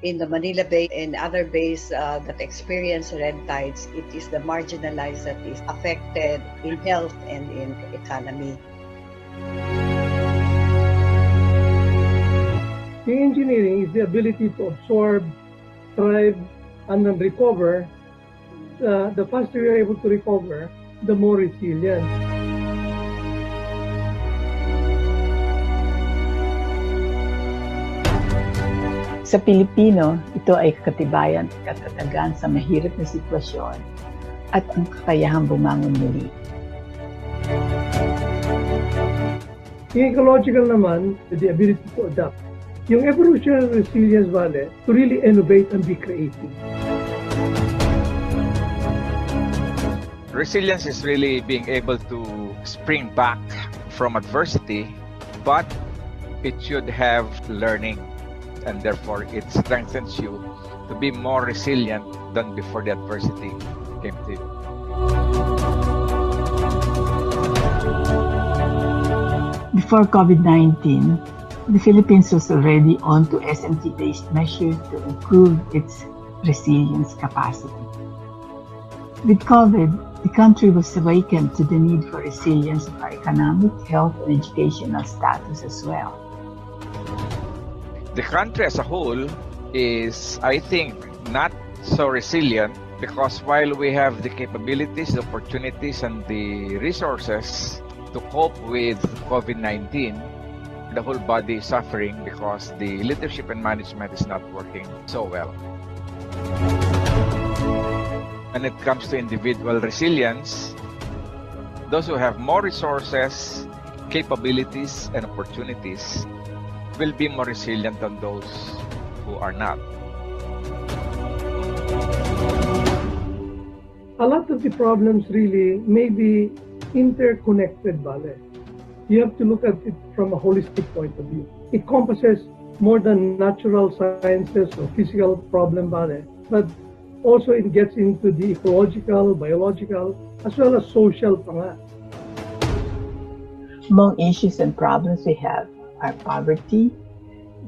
in the Manila Bay and other bays that experience red tides, it is the marginalized that is affected in health and in economy. Yung engineering is the ability to absorb, thrive, and then recover. The faster you're able to recover, the more resilient. Sa Pilipino, ito ay katibayan at katatagan sa mahirap na sitwasyon at ang kakayahang bumangon muli. Yung ecological naman, the ability to adapt. Yung evolutionary resilience, Vale, to really innovate and be creative. Resilience is really being able to spring back from adversity, but it should have learning, and therefore it strengthens you to be more resilient than before the adversity came to you. Before COVID-19, the Philippines was already on to SMT-based measures to improve its resilience capacity. With COVID, the country was awakened to the need for resilience of our economic, health, and educational status as well. The country as a whole is, I think, not so resilient because while we have the capabilities, the opportunities, and the resources to cope with COVID-19, the whole body is suffering because the leadership and management is not working so well. When it comes to individual resilience, those who have more resources, capabilities, and opportunities will be more resilient than those who are not. A lot of the problems really may be interconnected, Vale. You have to look at it from a holistic point of view. It encompasses more than natural sciences or physical problem, Vale, but also it gets into the ecological, biological, as well as social pa nga. Among issues and problems we have are poverty,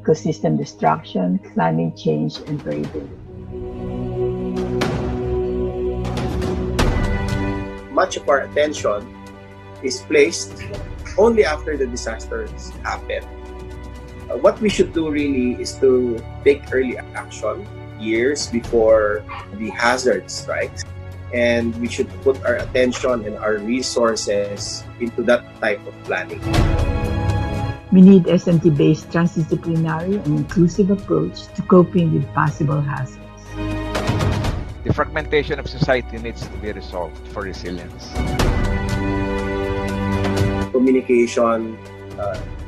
ecosystem destruction, climate change, and variability. Much of our attention is placed only after the disasters happen. What we should do really is to take early action years before the hazard strikes, and we should put our attention and our resources into that type of planning. We need SMT-based transdisciplinary and inclusive approach to coping with possible hazards. The fragmentation of society needs to be resolved for resilience. Communication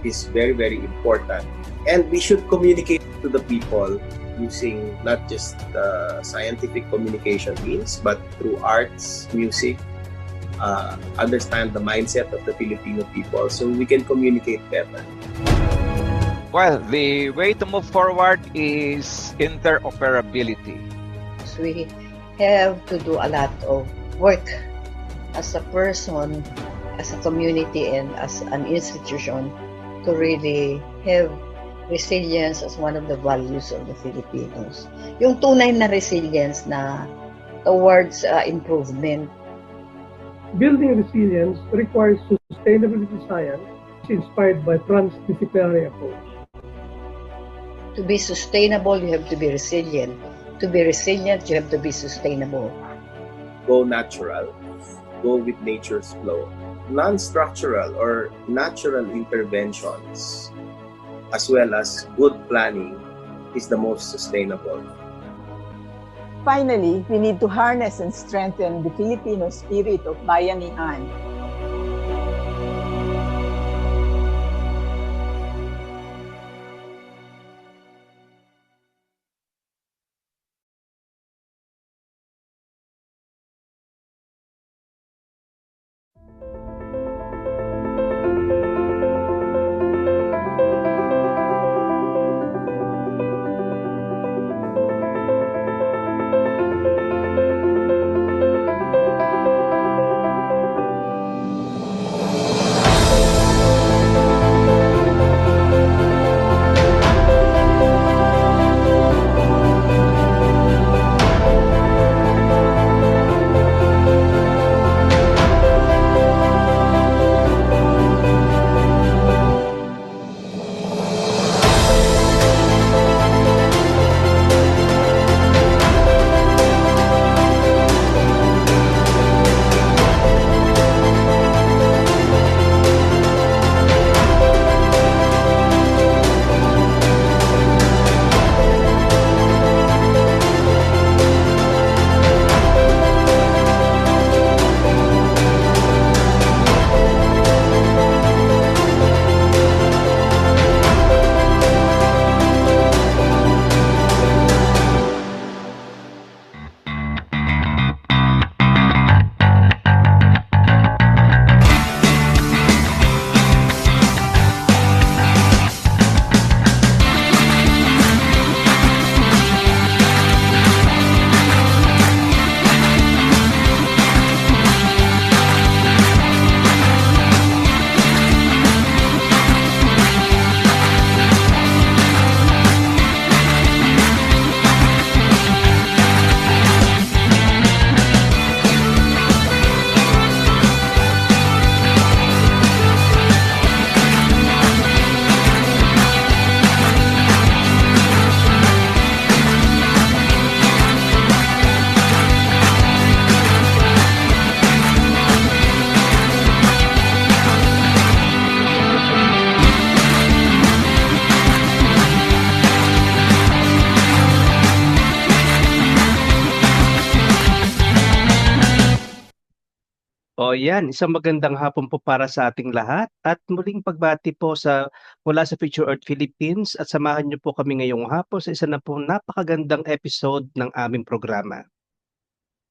is very, very important, and we should communicate to the people using not just scientific communication means, but through arts, music, understand the mindset of the Filipino people so we can communicate better. Well, the way to move forward is interoperability. So we have to do a lot of work as a person, as a community, and as an institution to really have resilience as one of the values of the Filipinos. Yung tunay na resilience na towards improvement. Building resilience requires sustainability science inspired by transdisciplinary approach. To be sustainable, you have to be resilient. To be resilient, you have to be sustainable. Go natural, go with nature's flow. Non-structural or natural interventions, as well as good planning, is the most sustainable. Finally, we need to harness and strengthen the Filipino spirit of bayanihan. O yan, isang magandang hapon po para sa ating lahat at muling pagbati po mula sa Future Earth Philippines at samahan niyo po kami ngayong hapon sa isa na pong napakagandang episode ng aming programa.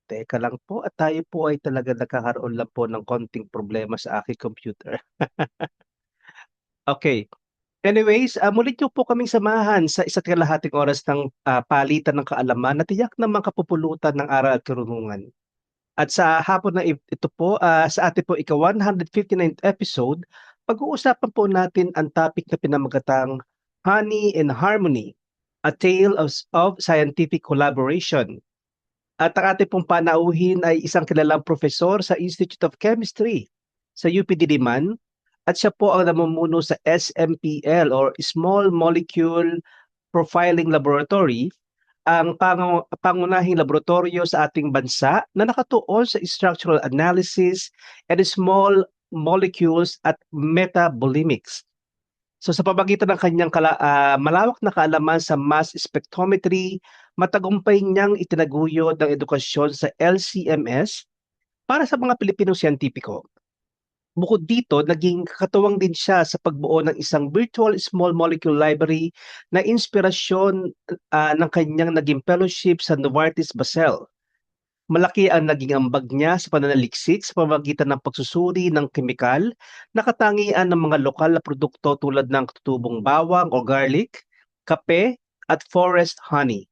Teka lang po at tayo po ay talaga nagkakaroon lang po ng konting problema sa aking computer. Okay. Anyways, muli niyo po kaming samahan sa isa't kalahating oras ng palitan ng kaalaman na tiyak na makapupulutan ng aral at karunungan. At sa hapon na ito po, sa ating po ika-159th episode, pag-uusapan po natin ang topic na pinamagatang Honey and Harmony, a tale of scientific collaboration. At ang ating pong panauhin ay isang kilalang profesor sa Institute of Chemistry sa UP Diliman at siya po ang namumuno sa SMPL or Small Molecule Profiling Laboratory, ang pangunahing laboratorio sa ating bansa na nakatuon sa structural analysis and small molecules at metabolimics. So sa pamagitan ng kanyang malawak na kaalaman sa mass spectrometry, matagumpay niyang itinaguyod ang edukasyon sa LCMS para sa mga Pilipinong siyentipiko. Bukod dito, naging kakatuwang din siya sa pagbuo ng isang virtual small molecule library na inspirasyon ng kanyang naging fellowship sa Novartis Basel. Malaki ang naging ambag niya sa pananaliksik sa pamamagitan ng pagsusuri ng kemikal na katangian ng mga lokal na produkto tulad ng tutubong bawang o garlic, kape at forest honey.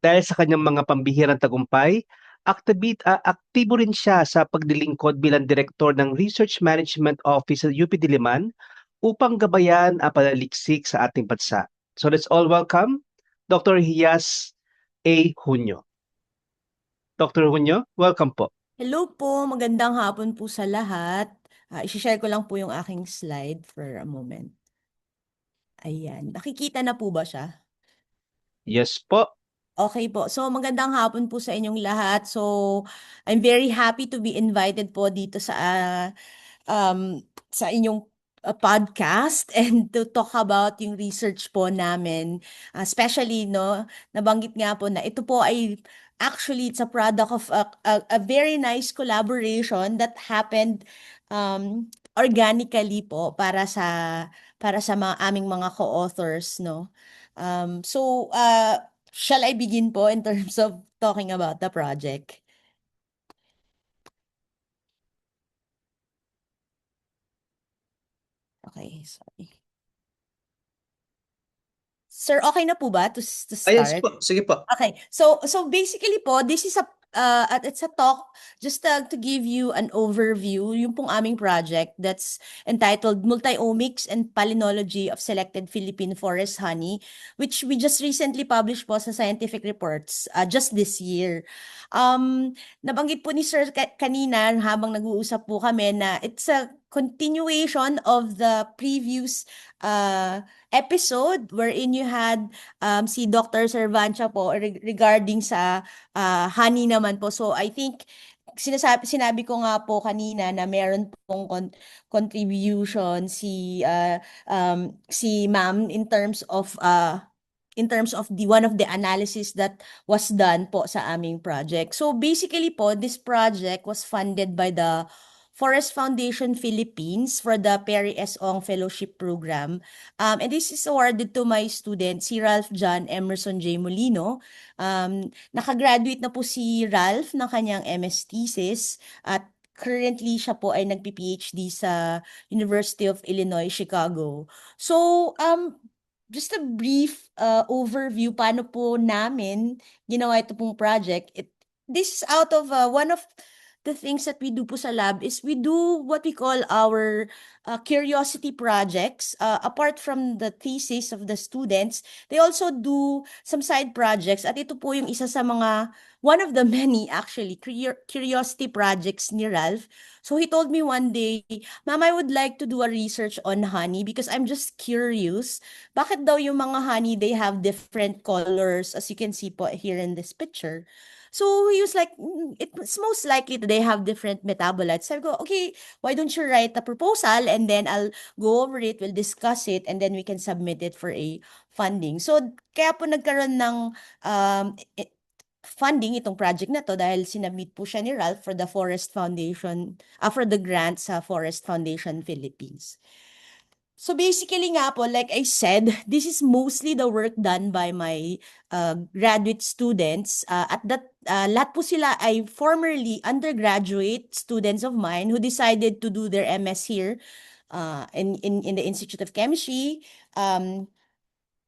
Dahil sa kanyang mga pambihirang tagumpay, aktibo rin siya sa paglilingkod bilang direktor ng Research Management Office sa UP Diliman upang gabayan ang pananaliksik sa ating bansa. So let's all welcome Dr. Hias A. Hunyo. Dr. Hunyo, welcome po. Hello po, magandang hapon po sa lahat. I-share ko lang po yung aking slide for a moment. Ayan, nakikita na po ba siya? Yes po. Okay po. So magandang hapon po sa inyong lahat. So I'm very happy to be invited po dito sa inyong podcast and to talk about yung research po namin. Especially, no, nabanggit nga po na ito po ay actually it's a product of a very nice collaboration that happened organically po para sa mga aming mga co-authors, no. Shall I begin po in terms of talking about the project? Okay, sorry. Sir, okay na po ba to start? Yes po, sige po. Okay. So basically po, this is it's a talk just to give you an overview yung pong aming project that's entitled Multiomics and Palynology of Selected Philippine Forest Honey, which we just recently published po sa Scientific Reports just this year. Nabanggit po ni Sir kanina habang nag-uusap po kami na it's a continuation of the previous episode wherein you had si Dr. Servantia po regarding sa honey naman po. So I think sinabi ko nga po kanina na meron pong contribution si ma'am in terms of the one of the analysis that was done po sa aming project. So basically po, this project was funded by the Forest Foundation Philippines for the Perry S. Ong Fellowship Program. And this is awarded to my student, si Ralph John Emerson J. Molino. Nakagraduate na po si Ralph ng kanyang MS thesis at currently siya po ay nagpi-PhD sa University of Illinois, Chicago. So, just a brief overview paano po namin ginawa ito pong project. This is out of one of the things that we do po sa lab is we do what we call our curiosity projects. Apart from the thesis of the students, they also do some side projects. At ito po yung isa sa one of the many actually curiosity projects ni Ralph. So he told me one day, Ma'am, I would like to do a research on honey because I'm just curious. Bakit daw yung mga honey, they have different colors as you can see po here in this picture. So he was like, it's most likely that they have different metabolites. So I go, okay, why don't you write a proposal and then I'll go over it, we'll discuss it, and then we can submit it for a funding. So kaya po nagkaroon ng funding itong project na to dahil sinabit po siya ni Ralph for the Forest Foundation, for the grant sa Forest Foundation Philippines. So basically nga po, like I said, this is mostly the work done by my graduate students. At that, lahat po sila ay formerly undergraduate students of mine who decided to do their MS here in the Institute of Chemistry.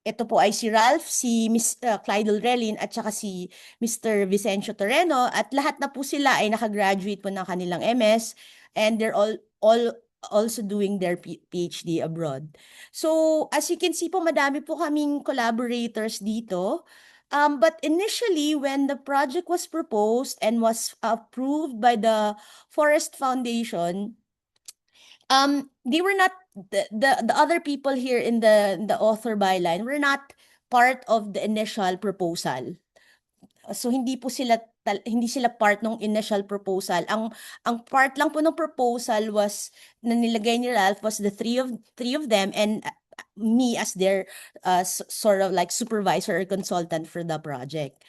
Ito po ay si Ralph, si Miss Clyde Relin at saka si Mr. Vicencio Torreno, at lahat na po sila ay nakagraduate po ng kanilang MS, and they're all also doing their PhD abroad. So as you can see po, madami po kaming collaborators dito. But initially, when the project was proposed and was approved by the Forest Foundation, they were not the other people here in the author byline were not part of the initial proposal. So hindi sila part ng initial proposal. Ang part lang po ng proposal was na nilagay ni Ralph was the three of them, and me as their sort of like supervisor or consultant for the project.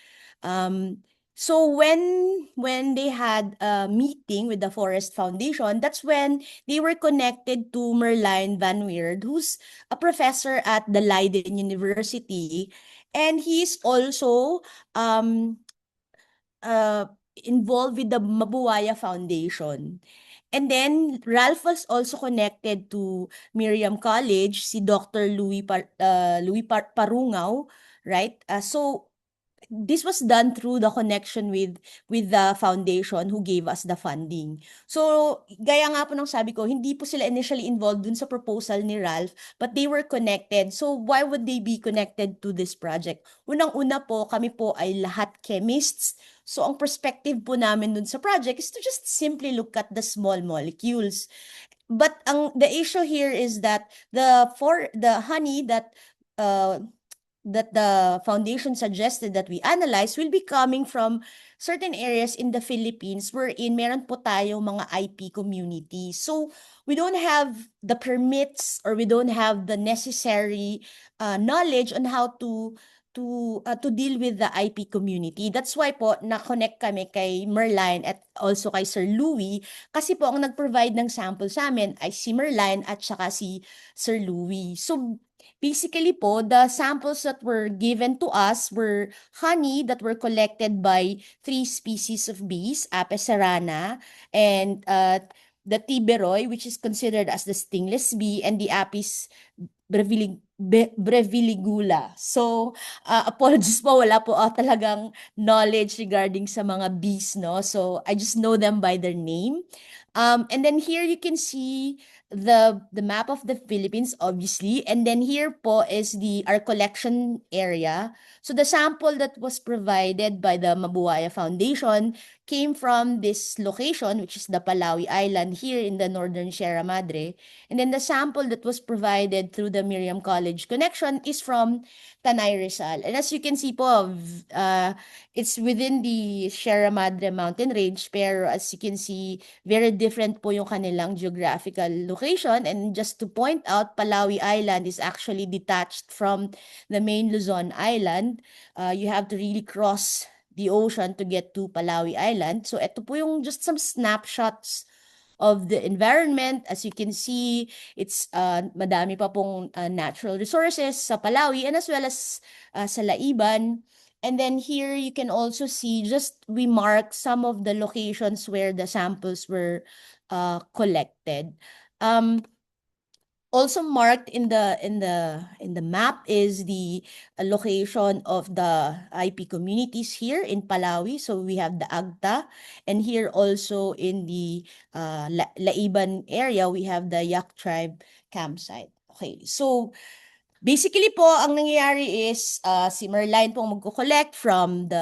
So when they had a meeting with the Forest Foundation, that's when they were connected to Merlijn van Weerd, who's a professor at the Leiden University, and he's also involved with the Mabuaya Foundation. And then Ralph was also connected to Miriam College, si Dr. Louis Parungaw, right? So this was done through the connection with the foundation who gave us the funding. So, gaya nga po ng sabi ko, hindi po sila initially involved dun sa proposal ni Ralph, but they were connected. So, why would they be connected to this project? Unang-una po, kami po ay lahat chemists. So, ang perspective po namin dun sa project is to just simply look at the small molecules. But the issue here is that the honey that the foundation suggested that we analyze will be coming from certain areas in the Philippines wherein meron po tayong mga IP community. So we don't have the permits or we don't have the necessary knowledge on how to deal with the IP community. That's why po na-connect kami kay Merlijn at also kay Sir Louis, kasi po ang nag-provide ng sample sa amin ay si Merlijn at saka si Sir Louis. So basically po, the samples that were given to us were honey that were collected by 3 species of bees, Apis cerana, and the Tiberoi, which is considered as the stingless bee, and the Apis breviligula. So, apologies po, wala po talagang knowledge regarding sa mga bees, no? So, I just know them by their name. And then here you can see the map of the Philippines, obviously. And then here po is our collection area. So the sample that was provided by the Mabuaya Foundation came from this location, which is the Palawi Island here in the northern Sierra Madre. And then the sample that was provided through the Miriam College connection is from Tanay Rizal. And as you can see po, it's within the Sierra Madre mountain range, pero as you can see, very different po yung kanilang geographical location. And just to point out, Palawi Island is actually detached from the main Luzon Island. You have to really cross the ocean to get to Palawi Island. So ito po yung just some snapshots of the environment. As you can see, it's madami pa pong natural resources sa Palawi and as well as sa Laiban. And then here you can also see we mark some of the locations where the samples were collected. Also marked in the map is the location of the IP communities here in Palawi. So we have the Agta, and here also in the Laiban area we have the Yak tribe campsite. Okay, so basically po ang nangyayari is si Merlijn po magko-collect from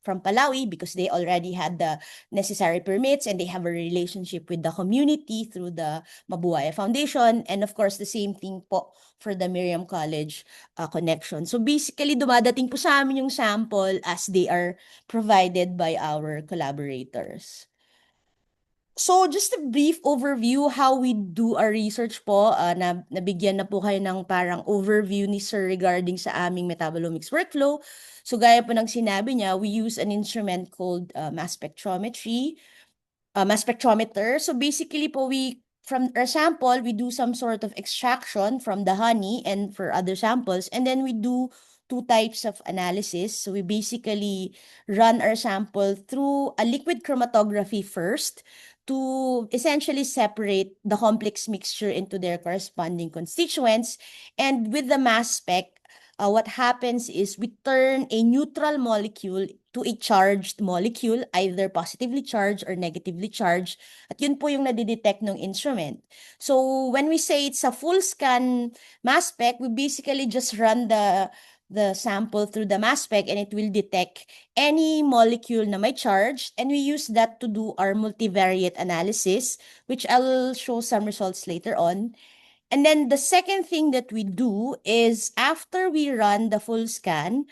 Palawi because they already had the necessary permits and they have a relationship with the community through the Mabuaya Foundation, and of course the same thing po for the Miriam College connection. So basically dumadating po sa amin yung sample as they are provided by our collaborators. So just a brief overview how we do our research po, nabigyan na po kayo ng parang overview ni Sir regarding sa aming metabolomics workflow. So gaya po ng sinabi niya, we use an instrument called mass spectrometry, mass spectrometer. So basically po, from our sample, we do some sort of extraction from the honey and for other samples, and then we do two types of analysis. So we basically run our sample through a liquid chromatography first to essentially separate the complex mixture into their corresponding constituents. And with the mass spec, what happens is we turn a neutral molecule to a charged molecule, either positively charged or negatively charged. At yun po yung nadidetect ng instrument. So when we say it's a full scan mass spec, we basically just run the sample through the mass spec and it will detect any molecule na may charge, and we use that to do our multivariate analysis, which I'll show some results later on. And then the second thing that we do is after we run the full scan,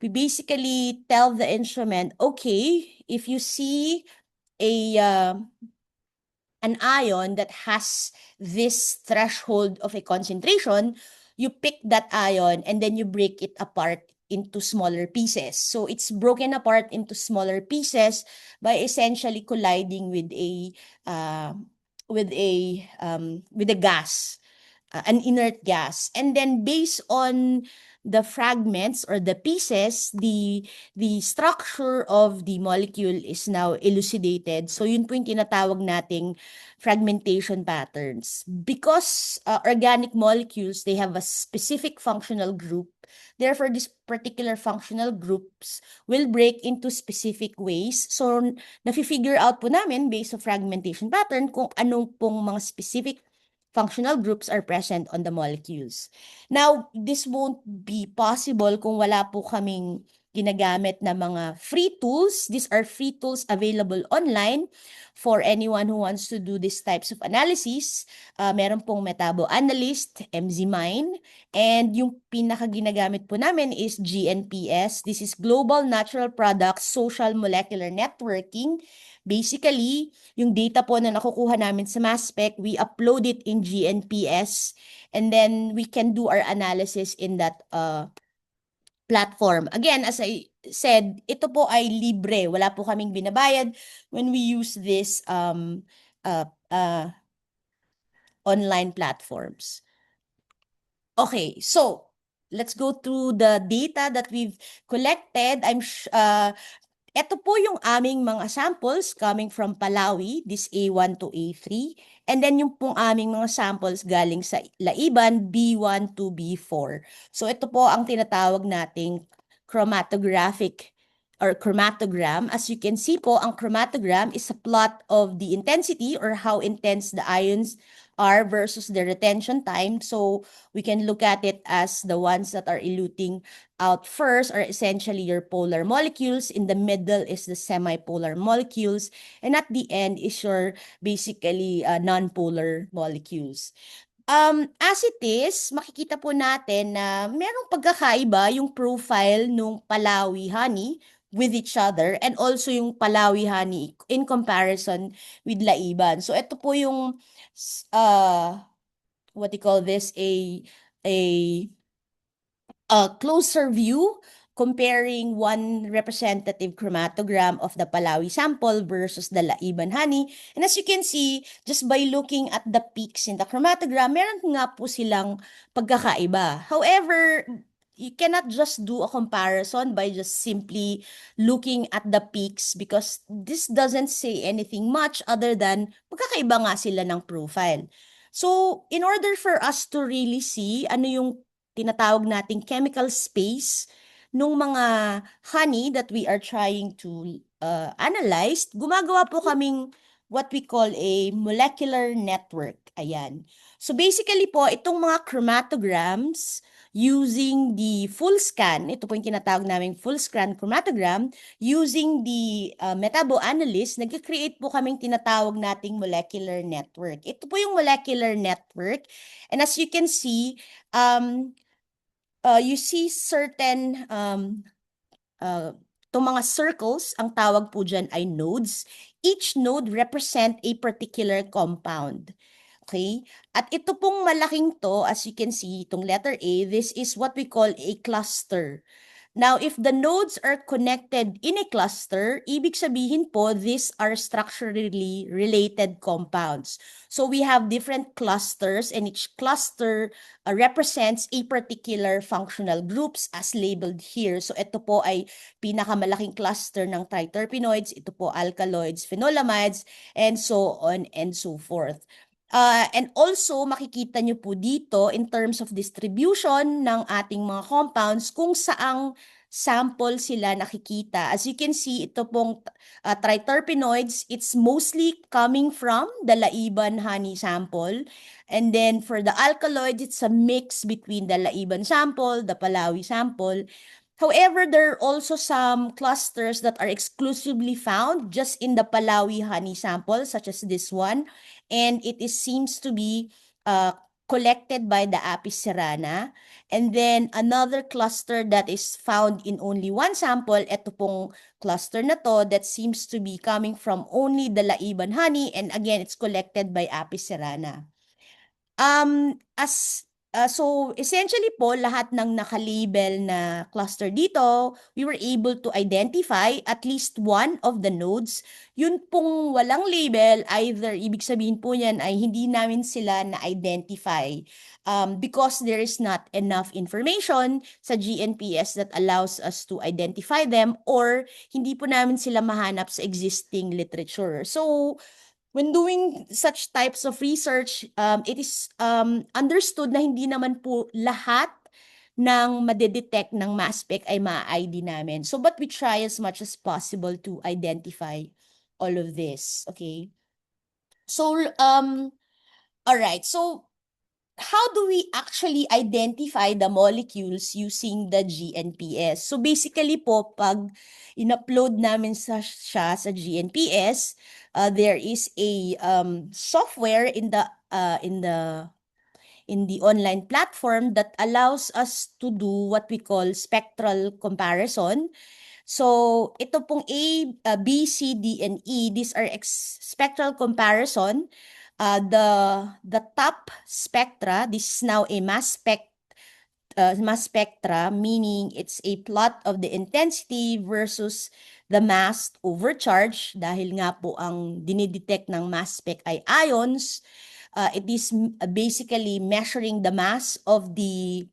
we basically tell the instrument, okay, if you see an ion that has this threshold of a concentration, you pick that ion and then you break it apart into smaller pieces. So it's broken apart into smaller pieces by essentially colliding with a gas, an inert gas. And then based on the fragments or the pieces, the structure of the molecule is now elucidated. So yun po yung tinatawag nating fragmentation patterns. Because organic molecules, they have a specific functional group. Therefore, these particular functional groups will break into specific ways. So, nafi-figure out po namin based on fragmentation pattern kung anong pong mga specific functional groups are present on the molecules. Now, this won't be possible kung wala po kaming ginagamit na mga free tools. These are free tools available online for anyone who wants to do these types of analysis. Meron pong Metabo Analyst, MZMine, and yung pinaka ginagamit po namin is GNPS. This is Global Natural Products Social Molecular Networking. Basically, yung data po na nakukuha namin sa mass spec, we upload it in GNPS, and then we can do our analysis in that platform. Again, as I said, ito po ay libre. Wala po kaming binabayad when we use this online platforms. Okay, so let's go through the data that we've collected. Ito po yung aming mga samples coming from Palawi, this A1 to A3. And then yung pong aming mga samples galing sa Laiban, B1 to B4. So ito po ang tinatawag nating chromatographic or chromatogram. As you can see po, ang chromatogram is a plot of the intensity or how intense the ions are versus the retention time. So we can look at it as the ones that are eluting out first are essentially your polar molecules. In the middle is the semipolar molecules. And at the end is your basically non-polar molecules. As it is, makikita po natin na merong pagkakaiba yung profile nung Palawi honey with each other and also yung Palawi honey in comparison with Laiban. So ito po yung what you call this, a closer view comparing one representative chromatogram of the Palawi sample versus the Laiban honey. And as you can see, just by looking at the peaks in the chromatogram, meron nga po silang pagkakaiba. However, you cannot just do a comparison by just simply looking at the peaks because this doesn't say anything much other than magkakaiba nga sila ng profile. So, in order for us to really see ano yung tinatawag nating chemical space nung mga honey that we are trying to analyze, gumagawa po kaming what we call a molecular network. Ayan. So basically po, itong mga chromatograms using the full scan, ito po yung tinatawag naming full scan chromatogram, using the Metabo Analyst, nag-create po kaming tinatawag nating molecular network. Ito po yung molecular network. And as you can see, you see certain itong mga circles, ang tawag po dyan ay nodes. each node represent a particular compound. Okay? At ito pong malaking to, as you can see, itong letter A, this is what we call a cluster. Now, if the nodes are connected in a cluster, ibig sabihin po, these are structurally related compounds. So we have different clusters, and each cluster represents a particular functional groups as labeled here. So ito po ay pinakamalaking cluster ng triterpenoids, ito po alkaloids, phenolamides, and so on and so forth. And also, makikita nyo po dito in terms of distribution ng ating mga compounds kung saang sample sila nakikita. As you can see, ito pong triterpenoids, it's mostly coming from the Laiban honey sample. And then for the alkaloids, it's a mix between the Laiban sample, the Palawi sample. However, there are also some clusters that are exclusively found just in the Palawi honey sample, such as this one. And it seems to be collected by the Apis cerana. And then another cluster that is found in only one sample, ito pong cluster na to that seems to be coming from only the Laiban honey. And again, it's collected by Apis cerana. So essentially po, lahat ng nakalabel na cluster dito, we were able to identify at least one of the nodes. Yun pong walang label, either ibig sabihin po yan ay hindi namin sila na-identify because there is not enough information sa GNPS that allows us to identify them, or hindi po namin sila mahanap sa existing literature. So, when doing such types of research, it is understood na hindi naman po lahat ng madedetect ng mass spec ay ma-ID namin. So, but we try as much as possible to identify all of this. Okay? So, alright. So, how do we actually identify the molecules using the GNPS? So basically po, pag in-upload namin siya sa GNPS, there is a software in the online platform that allows us to do what we call spectral comparison. So ito pong A, B, C, D, and E, these are spectral comparison. The top spectra, this is now a mass spectra, meaning it's a plot of the intensity versus the mass over charge. Dahil nga po ang dinidetect ng mass spec ay ions, it is basically measuring the mass of the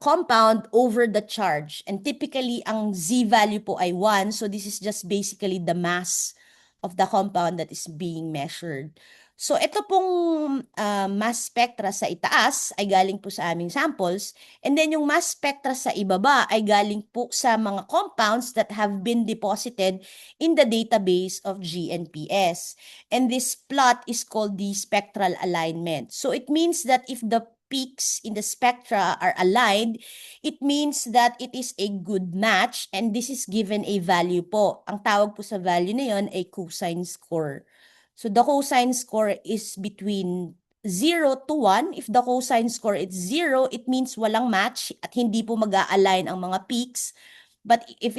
compound over the charge. And typically, ang Z value po ay 1. So this is just basically the mass of the compound that is being measured. So ito pong mass spectra sa itaas ay galing po sa aming samples, and then yung mass spectra sa ibaba ay galing po sa mga compounds that have been deposited in the database of GNPS. And this plot is called the spectral alignment. So it means that if the peaks in the spectra are aligned, it means that it is a good match, and this is given a value po. Ang tawag po sa value na yon ay cosine score. So the cosine score is between 0 to 1. If the cosine score is 0, it means walang match at hindi po mag-a-align ang mga peaks. But if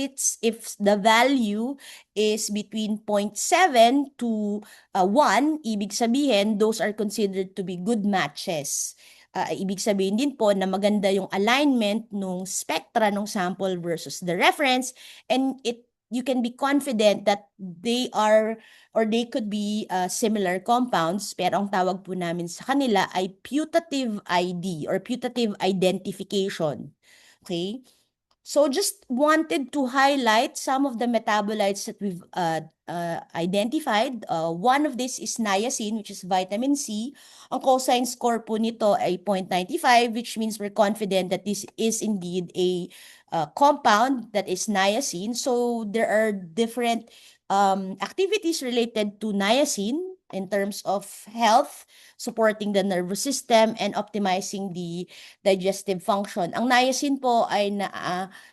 the value is between 0.7 to 1, ibig sabihin those are considered to be good matches. Ibig sabihin din po na maganda yung alignment nung spectra nung sample versus the reference, and you can be confident that they are or they could be similar compounds, pero ang tawag po namin sa kanila ay putative ID or putative identification. Okay? So just wanted to highlight some of the metabolites that we've identified. One of this is niacin, which is vitamin C. Ang cosine score po nito ay 0.95, which means we're confident that this is indeed a compound that is niacin. So there are different activities related to niacin in terms of health, supporting the nervous system, and optimizing the digestive function. Ang niacin po ay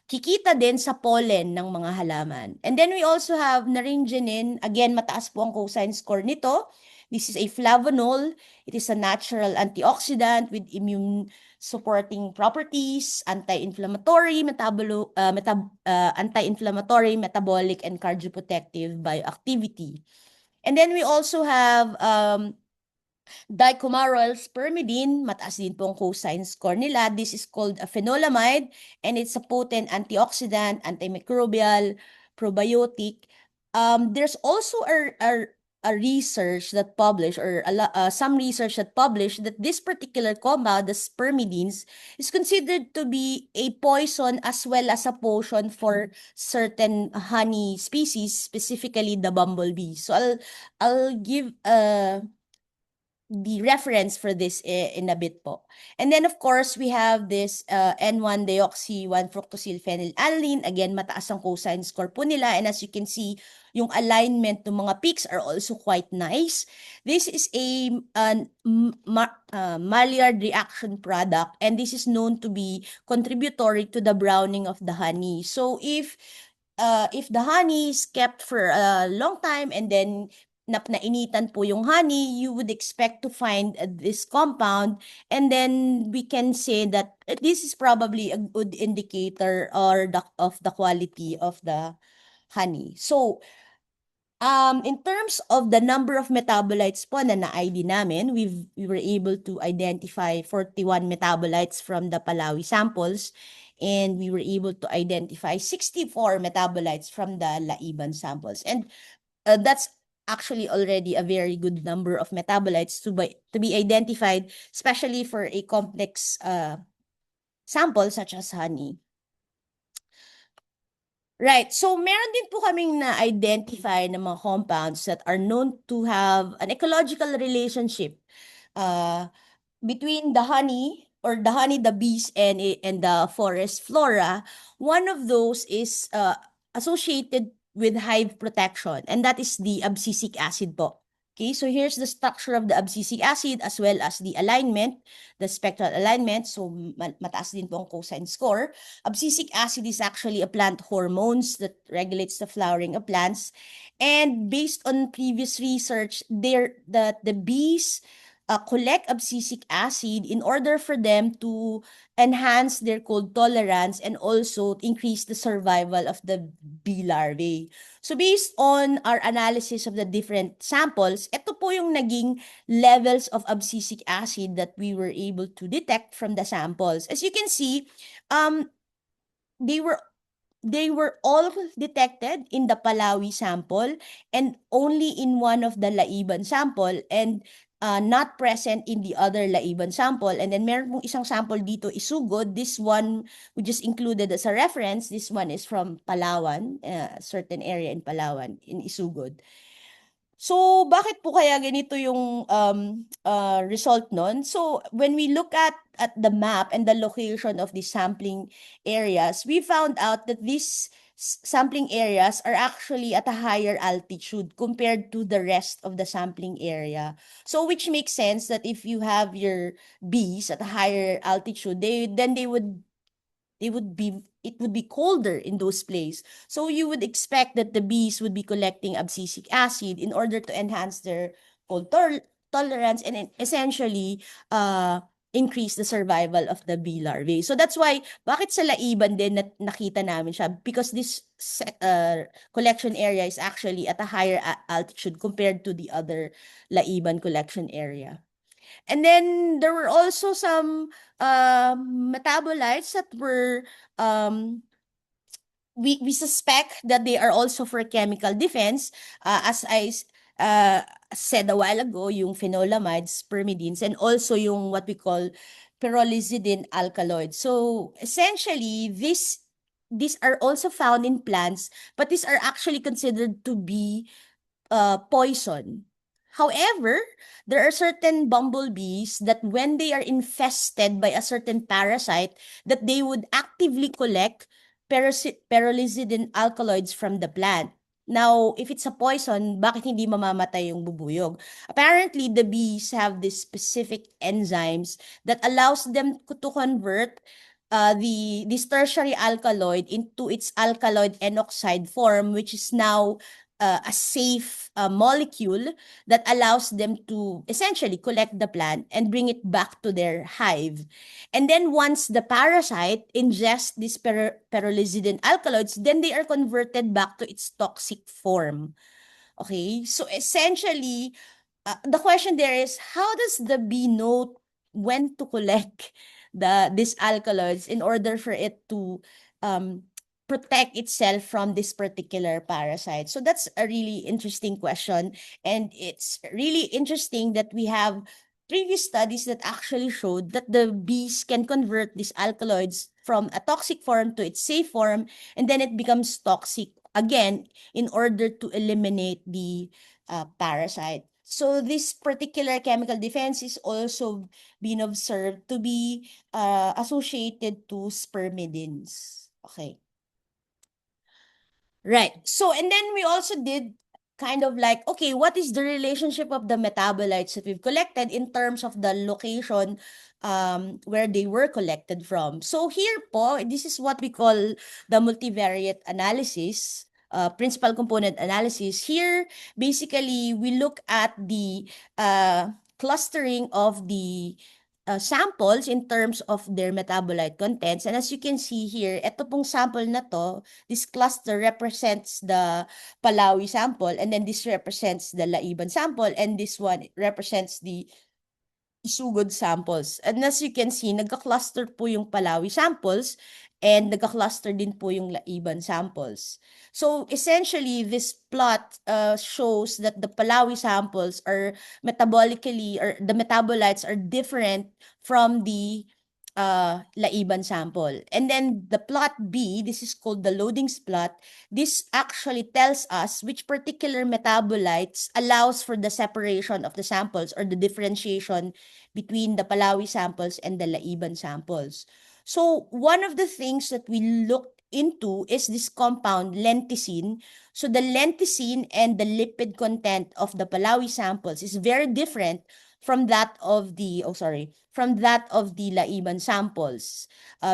kikita din sa pollen ng mga halaman. And then we also have naringenin. Again, mataas po ang cosine score nito. This is a flavonol. It is a natural antioxidant with immune supporting properties, anti-inflammatory, metabolic, and cardioprotective bioactivity. And then we also have dicumaryl spermidine, mataas din pong cosine score nila. This is called a phenolamide, and it's a potent antioxidant, antimicrobial, probiotic. There's also a research that published, or some research that published, that this particular compound, the spermidines, is considered to be a poison as well as a potion for certain honey species, specifically the bumblebee. So I'll give the reference for this in a bit po. And then of course, we have this N1-deoxy 1-fructosylphenylalanine. Again, mataas ang cosine score po nila. And as you can see, yung alignment ng mga peaks are also quite nice. This is a Maillard reaction product, and this is known to be contributory to the browning of the honey. So if the honey is kept for a long time and then nainitan po yung honey, you would expect to find this compound, and then we can say that this is probably a good indicator of the quality of the honey. So, in terms of the number of metabolites po na na-ID namin, we were able to identify 41 metabolites from the Palawi samples, and we were able to identify 64 metabolites from the Laiban samples. And that's actually already a very good number of metabolites to be identified, especially for a complex sample such as honey. Right. So meron din po kaming na-identify ng mga compounds that are known to have an ecological relationship between the honey, the bees, and the forest flora. One of those is associated with hive protection, and that is the abscisic acid po. Okay, so here's the structure of the abscisic acid as well as the alignment, the spectral alignment. So mataas din po ang cosine score. Abscisic acid is actually a plant hormones that regulates the flowering of plants. And based on previous research, the bees collect abscisic acid in order for them to enhance their cold tolerance and also increase the survival of the bee larvae. So based on our analysis of the different samples, ito po yung naging levels of abscisic acid that we were able to detect from the samples. As you can see, they were all detected in the Palawi sample and only in one of the Laiban sample, and not present in the other Laiban sample. And then meron pong isang sample dito, Isugod. This one we just included as a reference. This one is from Palawan, certain area in Palawan, in Isugod. So, bakit po kaya ganito yung result nun? So, when we look at the map and the location of the sampling areas, we found out that these sampling areas are actually at a higher altitude compared to the rest of the sampling area. So, which makes sense that if you have your bees at a higher altitude, it would be colder in those places. So you would expect that the bees would be collecting abscisic acid in order to enhance their cold tolerance and essentially increase the survival of the bee larvae. So that's why, bakit sa Laiban din nakita namin siya? Because this collection area is actually at a higher altitude compared to the other Laiban collection area. And then there were also some metabolites that were we suspect that they are also for chemical defense, as I said a while ago, yung phenolamides, spermidines, and also yung what we call pyrrolizidine alkaloids. So essentially, these are also found in plants, but these are actually considered to be poison. However, there are certain bumblebees that when they are infested by a certain parasite, that they would actively collect pyrrolizidine alkaloids from the plant. Now, if it's a poison, bakit hindi mamamatay yung bubuyog? Apparently, the bees have these specific enzymes that allows them to convert this tertiary alkaloid into its alkaloid N-oxide form, which is now a safe molecule that allows them to essentially collect the plant and bring it back to their hive. And then once the parasite ingests these pyrrolizidine alkaloids, then they are converted back to its toxic form. Okay, so essentially, the question there is, how does the bee know when to collect these alkaloids in order for it to um, protect itself from this particular parasite? So that's a really interesting question, and it's really interesting that we have previous studies that actually showed that the bees can convert these alkaloids from a toxic form to its safe form, and then it becomes toxic again in order to eliminate the parasite. So this particular chemical defense is also been observed to be associated to spermidines. Okay. Right. So, and then we also did kind of like, okay, what is the relationship of the metabolites that we've collected in terms of the location where they were collected from? So here po, this is what we call the multivariate analysis, principal component analysis. Here, basically, we look at the clustering of the samples in terms of their metabolite contents. And as you can see here, ito pong sample na to, this cluster represents the Palawi sample, and then this represents the Laiban sample, and this one represents the Isugod samples. And as you can see, nagka-cluster po yung Palawi samples and nagka-cluster din po yung Laiban samples. So essentially, this plot shows that the Palawi samples are metabolically, or the metabolites are different from the Laiban sample. And then the plot B, this is called the loadings plot. This actually tells us which particular metabolites allows for the separation of the samples or the differentiation between the Palawi samples and the Laiban samples. So one of the things that we looked into is this compound lenticine. So the lenticine and the lipid content of the Palawi samples is very different from that of the Laiban samples,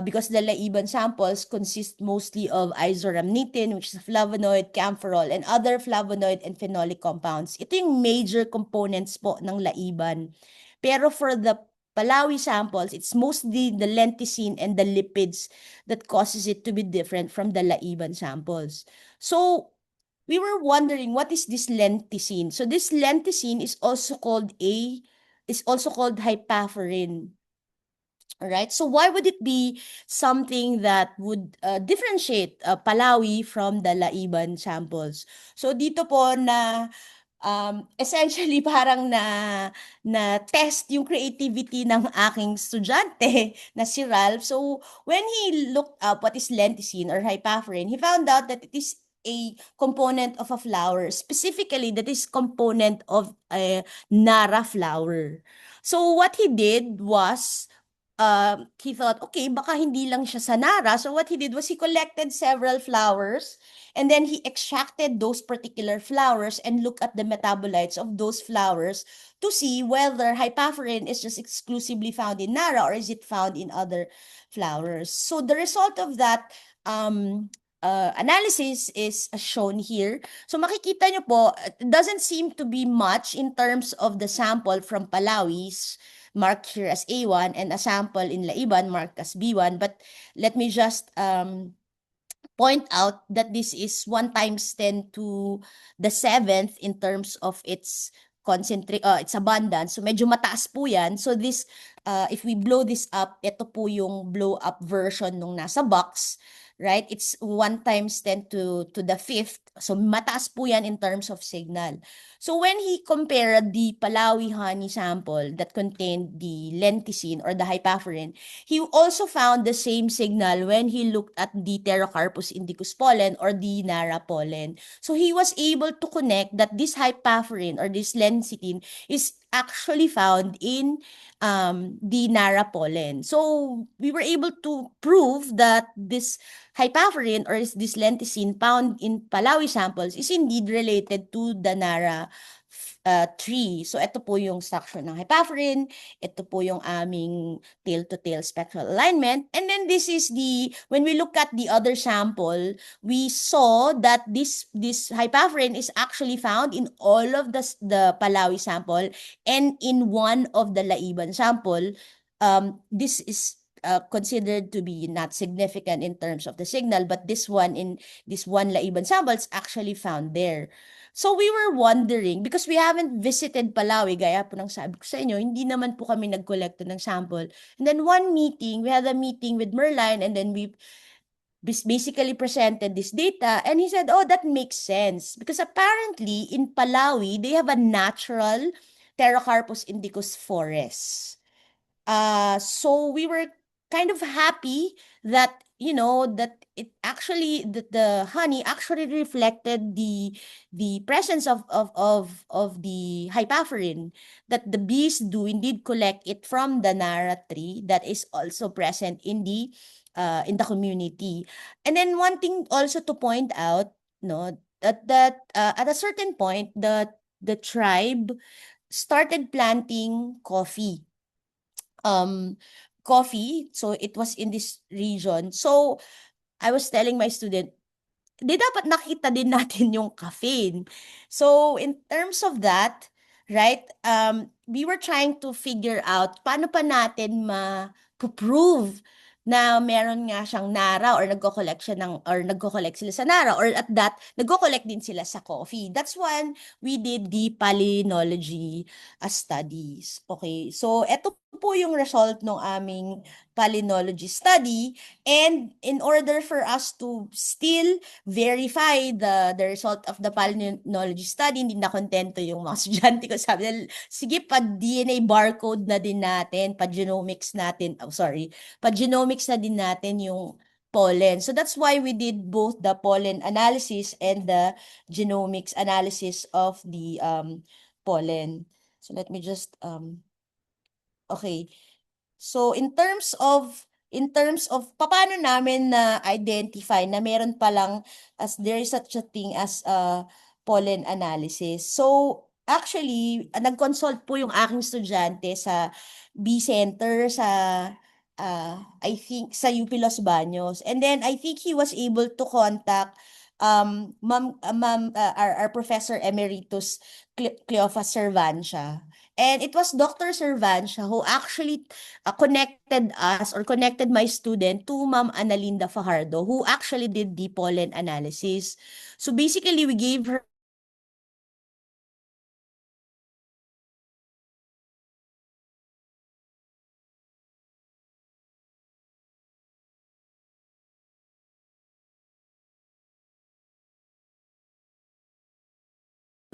because the Laiban samples consist mostly of isoramnitin, which is a flavonoid, camphorol, and other flavonoid and phenolic compounds. Ito yung major components po ng Laiban. Pero for the Palawi samples, it's mostly the lenticine and the lipids that causes it to be different from the Laiban samples. So we were wondering, what is this lenticine? So this lenticine is also called hypafferin. All right. So why would it be something that would differentiate Palawi from the Laiban samples? So dito po na essentially parang na test yung creativity ng aking estudyante na si Ralph. So when he looked up what is lenticine or hypafferin, he found out that it is a component of a flower, specifically that is component of a Nara flower. So what he did was, he thought, okay, baka hindi lang siya sa Nara. So what he did was he collected several flowers, and then he extracted those particular flowers and looked at the metabolites of those flowers to see whether hypafferin is just exclusively found in Nara or is it found in other flowers. So the result of that analysis is shown here. So makikita nyo po, it doesn't seem to be much in terms of the sample from Palawis, marked here as A1, and a sample in Laiban marked as B1. But let me just point out that this is 1 × 10⁻⁷ in terms of its its abundance. So medyo mataas po yan. So this, if we blow this up, ito po yung blow up version nung nasa box. Right? It's 1 × 10⁵. So mataas po yan in terms of signal. So when he compared the Palawi honey sample that contained the lenticine or the hypafferin, he also found the same signal when he looked at the Pterocarpus indicus pollen or the Nara pollen. So he was able to connect that this hypafferin or this lenticine is actually found in the Nara pollen. So we were able to prove that this hypafferin or this lenticine found in Palawi samples is indeed related to the Nara tree. So ito po yung structure ng hypafferin, ito po yung aming tail-to-tail spectral alignment, and then this is when we look at the other sample, we saw that this hypafferin is actually found in all of the Palawi sample and in one of the Laiban sample. This is considered to be not significant in terms of the signal, but this one in this one Laiban sample is actually found there. So we were wondering, because we haven't visited Palawi, gaya po ng sabi ko sa inyo, hindi naman po kami nag-collect ng sample. And then one meeting, we had a meeting with Merline, and then we basically presented this data, and he said, oh, that makes sense. Because apparently, in Palawi, they have a natural Pterocarpus indicus forest. So we were kind of happy that, you know, that it actually, that the honey actually reflected the presence of the hypafferin, that the bees do indeed collect it from the Nara tree that is also present in the community. And then one thing also to point out, no, that at a certain point, the tribe started planting um coffee, so it was in this region. So I was telling my student, di dapat nakita din natin yung caffeine. So in terms of that, right, we were trying to figure out paano pa natin ma-prove na meron nga siyang Nara, or nagko-collect siya or nagko-collect sila sa Nara, or at that nagko-collect din sila sa coffee. That's when we did the palynology studies. Okay, so eto po yung result ng aming palynology study, and in order for us to still verify the result of the palynology study, hindi na kontento yung mga estudyante ko. Sabi nila, sige, pa-DNA barcode na din natin, pa-genomics natin, pa-genomics na din natin yung pollen. So that's why we did both the pollen analysis and the genomics analysis of the pollen. So let me just, okay. So in terms of paano namin na identify na meron palang, as there is such a thing as pollen analysis. So actually, nag-consult po yung aking estudyante sa bee center sa I think sa UP Los Baños. And then I think he was able to contact our Professor Emeritus Cleophas Servancia. And it was Dr. Servancia who actually connected us, or connected my student to Ma'am Analinda Fajardo, who actually did the pollen analysis. So basically, we gave her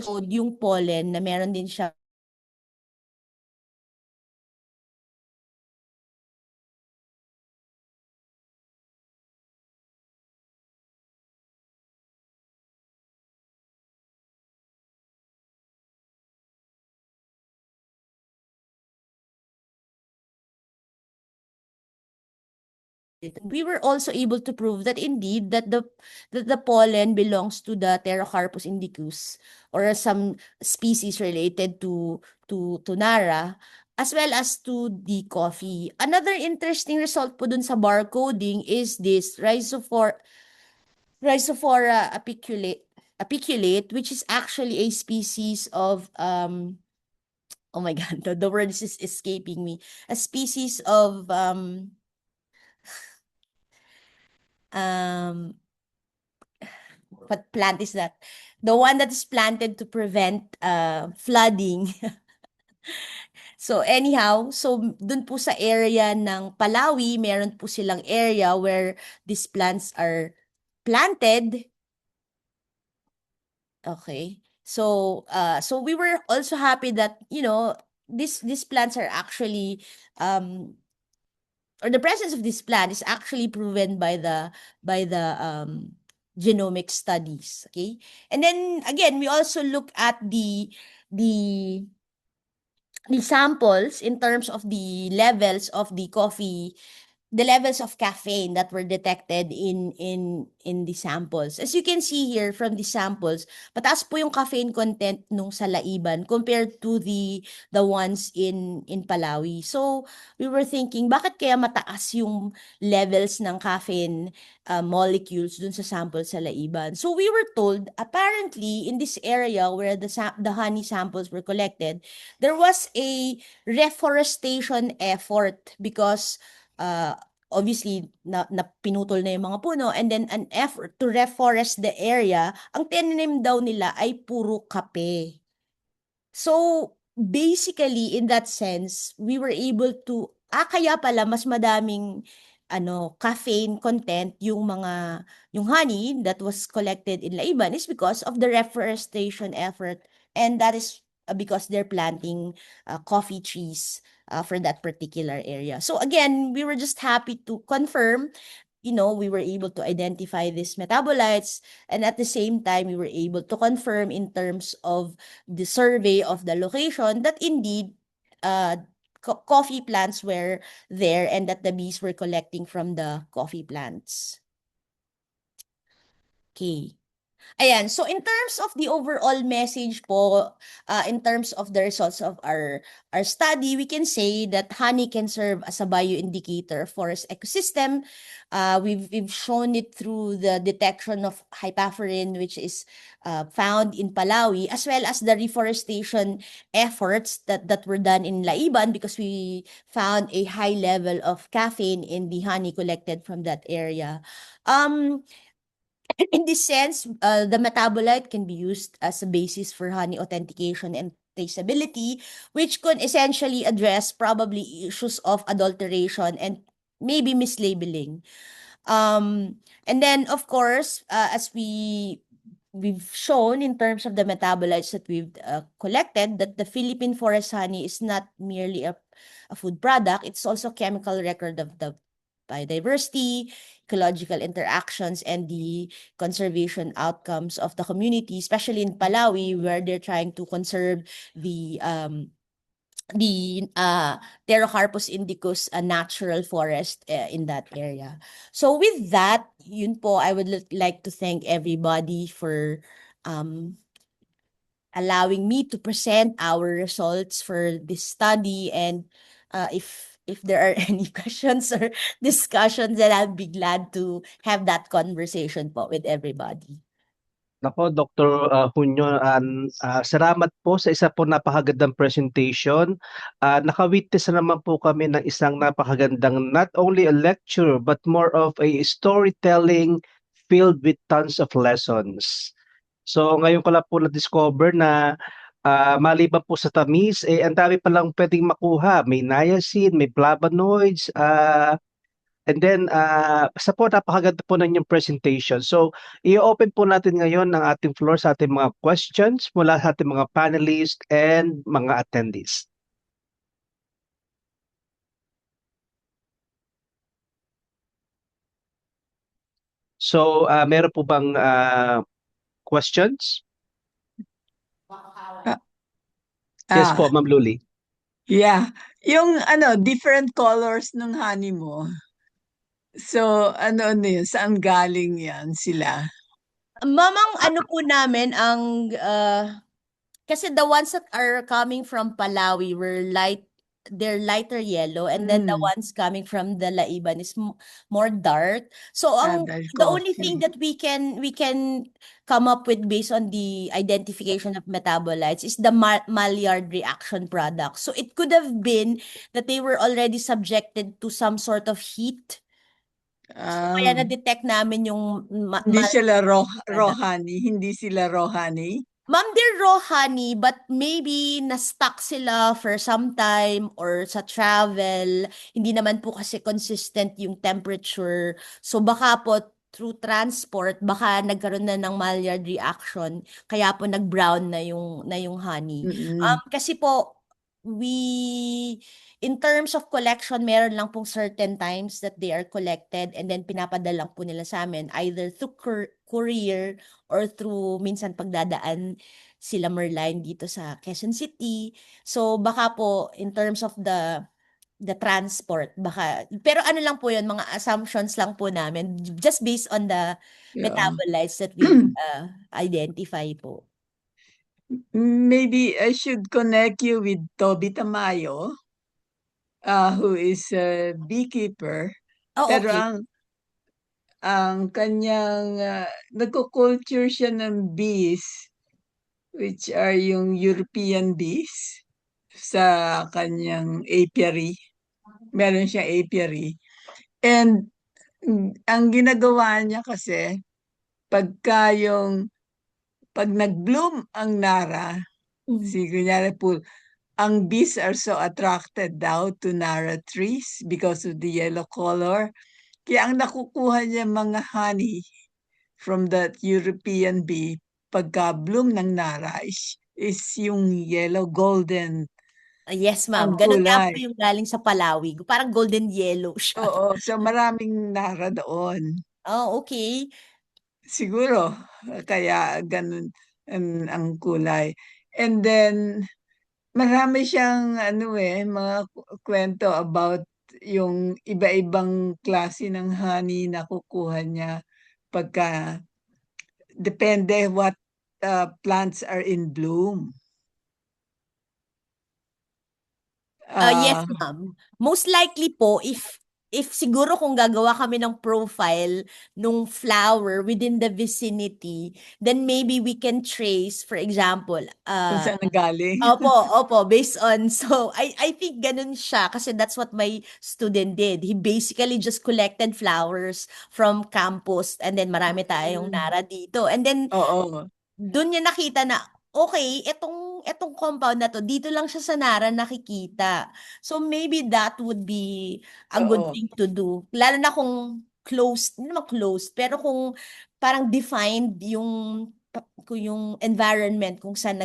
yung pollen na meron din siya we were also able to prove that indeed that the pollen belongs to the Pterocarpus indicus, or some species related to Nara, as well as to the coffee. Another interesting result po dun sa barcoding is this Rhizophora apiculate, which is actually a species of oh my god, the word is escaping me. A species of what plant is that? The one that is planted to prevent flooding. So anyhow, so dun po sa area ng Palawi, meron po silang area where these plants are planted. Okay. So we were also happy that, you know, these plants are actually or the presence of this plant is actually proven by the genomic studies. Okay. And then again, we also look at the samples in terms of the levels of the coffee, the levels of caffeine that were detected in the samples. As you can see here from the samples, mataas po yung caffeine content nung sa Laiban compared to the ones in Palawi. So we were thinking, bakit kaya mataas yung levels ng caffeine molecules dun sa samples sa Laiban? So we were told, apparently in this area where the honey samples were collected, there was a reforestation effort because obviously na pinutol na yung mga puno, and then an effort to reforest the area, ang tinanim daw nila ay puro kape. So basically in that sense, we were able to kaya pala mas madaming caffeine content yung honey that was collected in Laiban is because of the reforestation effort, and that is because they're planting coffee trees for that particular area. So again, we were just happy to confirm, we were able to identify these metabolites, and at the same time, we were able to confirm in terms of the survey of the location that indeed coffee plants were there and that the bees were collecting from the coffee plants. Okay. Ayan, so in terms of the overall message po, in terms of the results of our study, we can say that honey can serve as a bioindicator of forest ecosystem. We've shown it through the detection of hypaffurin, which is found in Palawi, as well as the reforestation efforts that were done in Laiban, because we found a high level of caffeine in the honey collected from that area. In this sense, the metabolite can be used as a basis for honey authentication and traceability, which could essentially address probably issues of adulteration and maybe mislabeling. And then, of course, as we've shown in terms of the metabolites that we've collected, that the Philippine forest honey is not merely a food product, it's also a chemical record of the biodiversity, ecological interactions, and the conservation outcomes of the community, especially in Palawi, where they're trying to conserve the Pterocarpus indicus, a natural forest in that area. So with that, yun po, I would like to thank everybody for allowing me to present our results for this study, and if there are any questions or discussions, then I'll be glad to have that conversation po with everybody. Nako, Dr. Hunyo, salamat po sa isa po napakagandang presentation. Nakawitness na naman po kami ng isang napakagandang not only a lecture but more of a storytelling filled with tons of lessons. So ngayon ko lang po na-discover na maliban po sa tamis, ang dami palang pwedeng makuha. May niacin, may flavonoids, and then, basta po napakaganda po ng inyong presentation. So, i-open po natin ngayon ang ating floor sa ating mga questions mula sa ating mga panelists and mga attendees. So, meron po bang questions? Yes po, Ma'am Luli. Yeah. Yung different colors ng honey mo. So, ano yun? Saan galing yan sila? Mamang po namin ang kasi the ones that are coming from Palawi were they're lighter yellow, and then the ones coming from the Laiban is more dark. So the only thing that we can come up with based on the identification of metabolites is the Maillard reaction product. So it could have been that they were already subjected to some sort of heat. So kaya na-detect namin yung hindi sila raw honey, hindi sila raw honey. Ma'am, they're raw honey, but maybe na-stuck sila for some time or sa travel. Hindi naman po kasi consistent yung temperature. So baka po through transport, baka nagkaroon na ng Maillard reaction, kaya po nag-brown na yung honey. Kasi po, in terms of collection, meron lang pong certain times that they are collected, and then pinapadala po nila sa amin either through courier or through minsan pagdadaan sila Merline dito sa Quezon City. So baka po in terms of the transport, baka, pero ano lang po yun, mga assumptions lang po namin just based on the metabolites that we identify po. Maybe I should connect you with Toby Tamayo, who is a beekeeper. Pero Okay. ang kanyang nagko-culture siya ng bees, which are yung European bees, sa kanyang apiary. Meron siyang apiary. And ang ginagawa niya kasi, pagka pag nag-bloom ang Nara, si kunyari po, ang bees are so attracted daw to Nara trees because of the yellow color. Kaya ang nakukuha niya mga honey from that European bee, pagka bloom ng Nara is yung yellow golden Yes, ang ma'am. Ganun nga po kulay. yung galing sa Palawi. Parang golden yellow siya. Oo, so maraming Nara doon. Oh, okay. Siguro, kaya ganun ang kulay. And then, marami siyang mga kwento about yung iba-ibang klase ng honey na kukuha niya pagka depende what plants are in bloom. Yes, ma'am. Most likely po, if siguro kung gagawa kami ng profile nung flower within the vicinity, then maybe we can trace, for example, Kung saan galing. opo, based on, so I think ganun siya kasi that's what my student did. He basically just collected flowers from campus and then marami tayong Nara dito. And then, Oo. doon niya nakita na, okay, etong compound na to, dito lang siya sa Nara nakikita. So maybe that would be a good Oo. thing to do. Lalo na kung closed, hindi naman closed, pero kung parang defined kung yung environment kung saan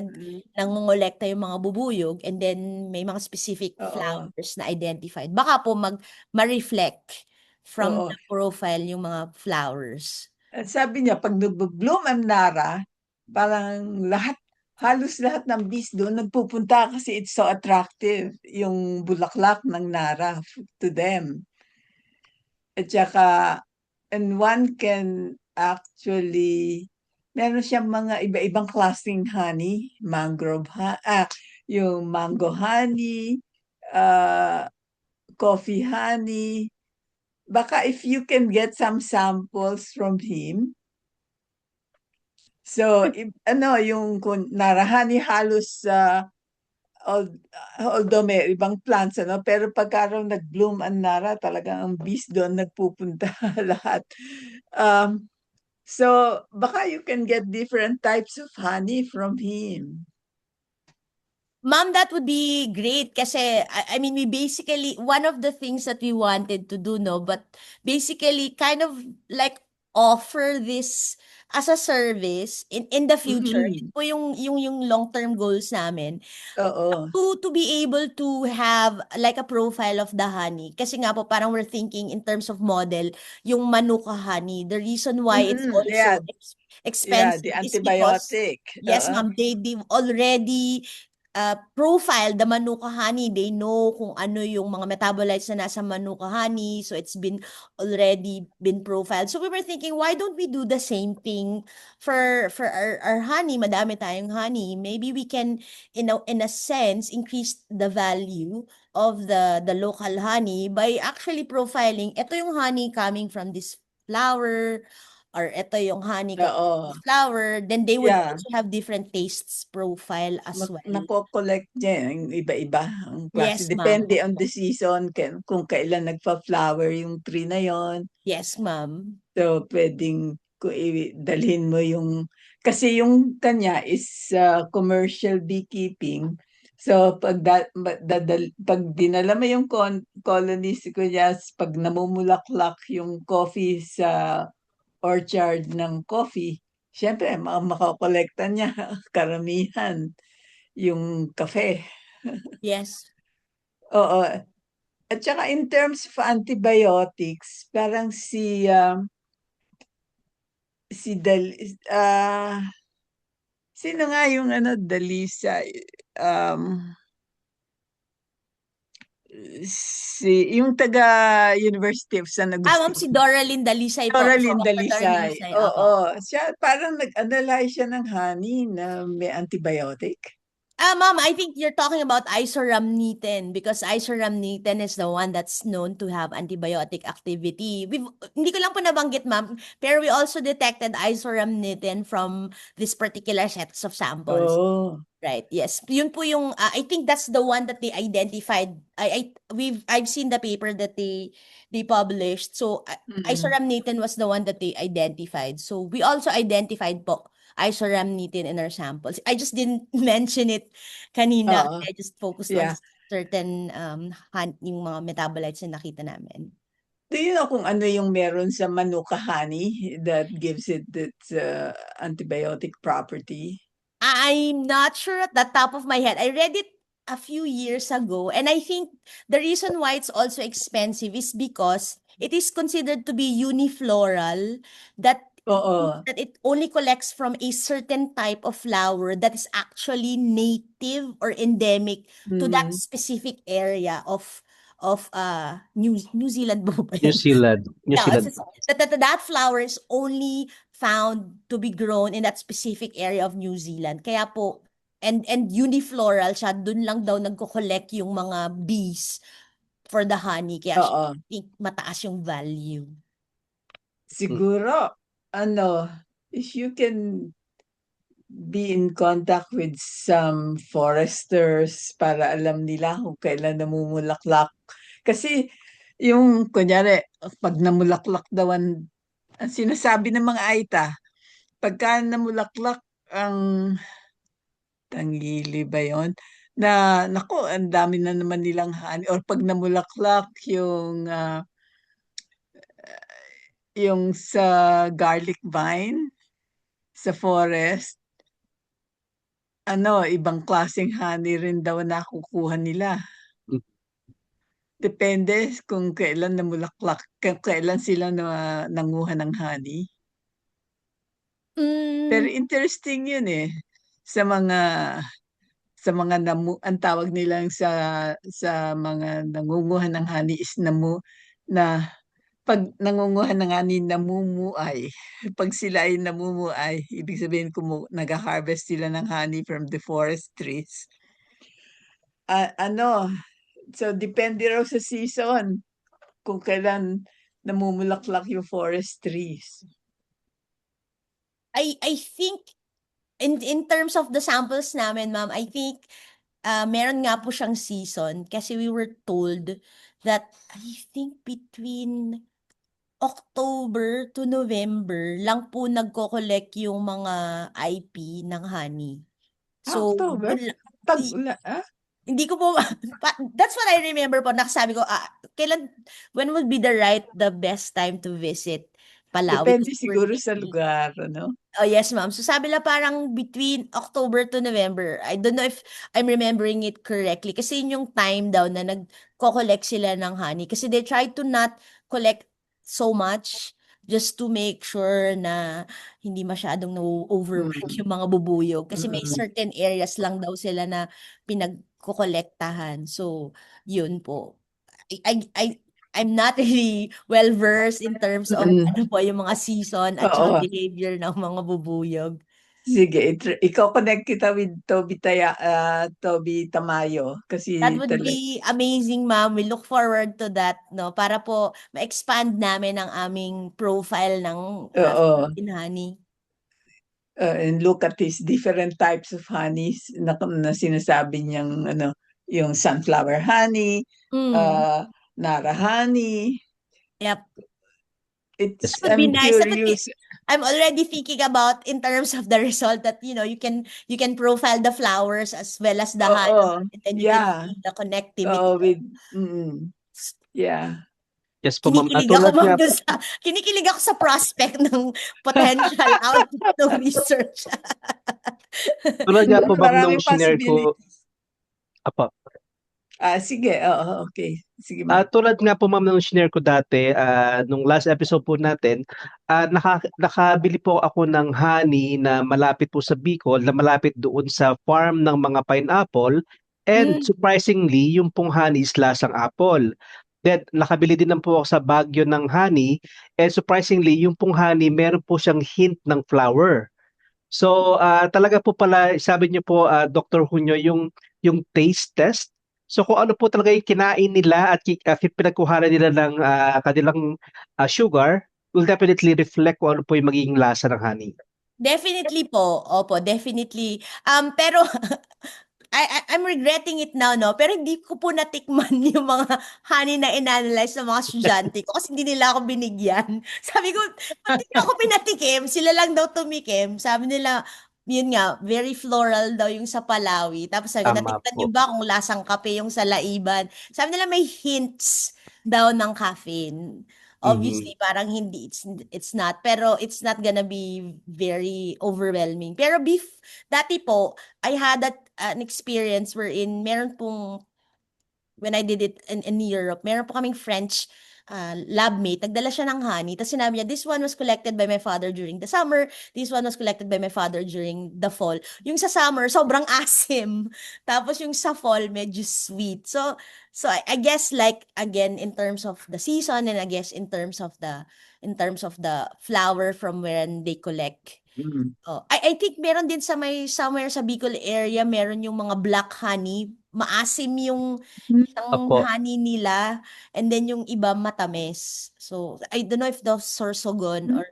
nangongolekta yung mga bubuyog and then may mga specific Oo. flowers na identified. Baka po ma-reflect from Oo. the profile yung mga flowers. At sabi niya, pag nag-bloom ang Nara, parang halos lahat ng bees doon nagpupunta kasi it's so attractive, yung bulaklak ng Nara to them. At saka, and one can actually, meron siyang mga iba-ibang klaseng honey, yung mango honey, coffee honey. Baka if you can get some samples from him. So, yung Nara honey halos although may ibang plants, pero pagka raw nag-bloom ang Nara, talagang ang bees doon nagpupunta lahat. So, baka you can get different types of honey from him. Ma'am, that would be great kasi I mean we basically one of the things that we wanted to do, no, but basically kind of like offer this as a service in the future. Yun po yung long-term goals namin. Oo. To be able to have like a profile of the honey. Kasi nga po parang we're thinking in terms of model, yung Manuka honey. The reason why it's also expensive the is because antibiotic. yes, ma'am, they've already profile the Manuka honey. They know kung ano yung mga metabolites na nasa Manuka honey. So it's already been profiled. So we were thinking, why don't we do the same thing for our honey? Madami tayong honey. Maybe we can, in a sense, increase the value of the local honey by actually profiling. Ito yung honey coming from this flower, or ito yung honey Oo. flower, then they would also have different tastes profile as well. Nako-collect niya yung iba-iba ang klase. Yes, ma'am. Depende on the season, kung kailan nagpa-flower yung tree na yon. Yes, ma'am. So, pwedeng dalhin mo kasi yung kanya is commercial beekeeping. So, pag dinala mo yung colonies, kunya, pag namumulaklak yung coffee sa orchard ng coffee, syempre, makakolekta niya karamihan yung kafe. Yes. Oo. At saka in terms of antibiotics, parang si sino nga yung Dalisa, yung taga University of San Agustin. Ma'am, si Doralyn Dalisay po. Doralyn Dalisay. Opo. Oo. Siya, parang nag-analyze siya ng honey na may antibiotic. Ma'am, I think you're talking about isoramnitin because isoramnitin is the one that's known to have antibiotic activity. Hindi ko lang po nabanggit, ma'am, pero we also detected isoramnitin from this particular sets of samples. Oh. Right. Yes. Yun po yung I think that's the one that they identified. I've seen the paper that they published. So isoramnitin was the one that they identified. So we also identified po isoramnitin in our samples. I just didn't mention it kanina. Oo. I just focused on Yeah. certain yung mga metabolites na nakita namin. Do you know kung ano yung meron sa manuka honey that gives it its antibiotic property? I'm not sure at the top of my head. I read it a few years ago, and I think the reason why it's also expensive is because it is considered to be unifloral, that Oo. that it only collects from a certain type of flower that is actually native or endemic to that specific area of New Zealand po ba New yun? Zealand. New Yeah, Zealand. that flower is only found to be grown in that specific area of New Zealand. Kaya po, and unifloral siya, dun lang daw nagko-collect yung mga bees for the honey. Kaya Oo. I think mataas yung value. Siguro, if you can be in contact with some foresters para alam nila kung kailan namumulaklak. Kasi yung, kunyari, pag namulaklak daw ang sinasabi ng mga Aita, pagka namulaklak ang tangili ba yon? Na, naku, ang dami na naman nilang honey. Or pag namulaklak yung sa garlic vine, sa forest, ibang klaseng honey rin daw nakukuha nila. Depende kung kailan namulaklak, kailan sila nanguha ng honey. Pero interesting yun eh. Sa mga ang tawag nilang sa mga nangunguha ng honey is na pag nangunguha ng honey, namumuay. Pag sila ay namumuay, ibig sabihin nag-harvest sila ng honey from the forest trees. So depende raw sa season kung kailan namumulaklak yung forest trees. I think in terms of the samples namin, ma'am, I think meron nga po siyang season kasi we were told that I think between October to November lang po nagko-collect yung mga IP ng honey. So, October? hindi ko po, that's what I remember po. Nakasabi ko, when would be the best time to visit Palau? Depende siguro sa lugar, Oh, yes, ma'am. So, sabi la parang between October to November. I don't know if I'm remembering it correctly. Kasi yun yung time daw na nagko-collect sila ng honey. Kasi they try to not collect so much just to make sure na hindi masyadong na-overwork yung mga bubuyog. Kasi may certain areas lang daw sila na pinagkokolektahan. So, yun po. I'm not really well-versed in terms of ano po yung mga season at saka behavior ng mga bubuyog. Sige, i-connect kita with Toby Tamayo. Kasi That would be amazing, ma'am. We look forward to that, no? Para po ma-expand namin ang aming profile ng Philippine honey. And look at these different types of honeys na sinasabi niyang yung sunflower honey, Nara honey. Yep. It's That would be nice. curious. I'm already thinking about in terms of the result that you can profile the flowers as well as the honey, and you can see the connectivity. Yeah. Yes po, ma'am. Kinikilig ako sa prospect ng potential output ng research. Tulad nga po, ma'am, nung shinare ko. Apo. Sige, okay. Sige, tulad nga po, ma'am, nung shinare ko dati, nung last episode po natin, nakabili po ako ng honey na malapit po sa Bicol, na malapit doon sa farm ng mga pineapple, and surprisingly, yung pong honey is lasang apple. Then, nakabili din po ako sa Baguio ng honey, and surprisingly, yung pong honey, meron po siyang hint ng flower. So, talaga po pala, sabi niyo po, Dr. Junio, yung taste test. So, kung ano po talaga yung kinain nila at pinagkuhanan nila ng kanilang sugar, will definitely reflect kung ano po yung magiging lasa ng honey. Definitely po. Opo, definitely. Pero I'm regretting it now, no? Pero hindi ko po natikman yung mga honey na inanalyze ng mga estudyante ko kasi hindi nila ako binigyan. Sabi ko, ba't hindi ako pinatikim? Sila lang daw tumikim. Sabi nila, yun nga, very floral daw yung sa Palawi. Tapos sabi ko, Tama natikman po. niyo ba kung lasang kape yung sa Laiban? Sabi nila may hints daw ng caffeine. Mhm. Obviously, parang hindi, it's not. Pero it's not gonna be very overwhelming. Pero dati po, I had an experience wherein meron pong, when I did it in Europe, meron po kaming French lab mate, nagdala siya ng honey, tapos sinabi niya, this one was collected by my father during the summer, this one was collected by my father during the fall. Yung sa summer, sobrang asim. Tapos yung sa fall, medyo sweet. So I guess like, again, in terms of the season, and I guess in terms of the flower from when they collect. Mm. I think meron din sa may somewhere sa Bicol area, meron yung mga black honey. Maasim yung isang Opo. honey nila, and then yung iba matamis. So, I don't know if the sorsogon or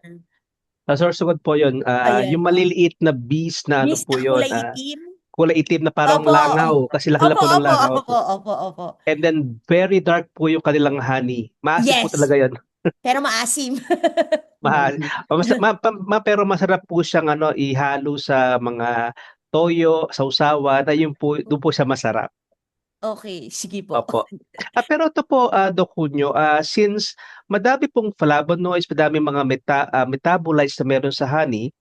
Sorsogon po yun. ayan. Yung maliliit na bees na ano Bees po na yun. kulay itim. Kulay itim na parang Opo. langaw. Kasi laki Opo, po ng opo, langaw opo, po. opo, opo. And then, very dark po yung kanilang honey. Maasim po Yes. talaga yan. Pero maasim. Mahal. Pero masarap po siyang ihalo sa mga toyo, sausawan, na yun po, doon po siya masarap. Okay, sige po. Opo. Pero ito po, Doc Junio, since madami pong flavonoids, madami mga metabolites na meron sa honey,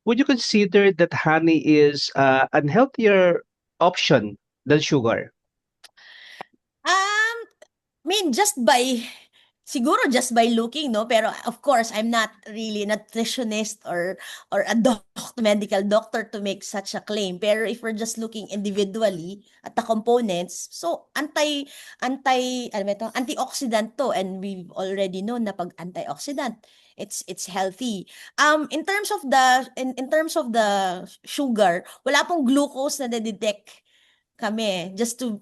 would you consider that honey is an healthier option than sugar? I mean, siguro just by looking, no? Pero of course, I'm not really a nutritionist or a medical doctor to make such a claim. Pero if we're just looking individually at the components, so ano ba ito? Antioxidant to, and we've already known na pag antioxidant, it's healthy. In terms of the sugar, wala pong glucose na detect kami, just to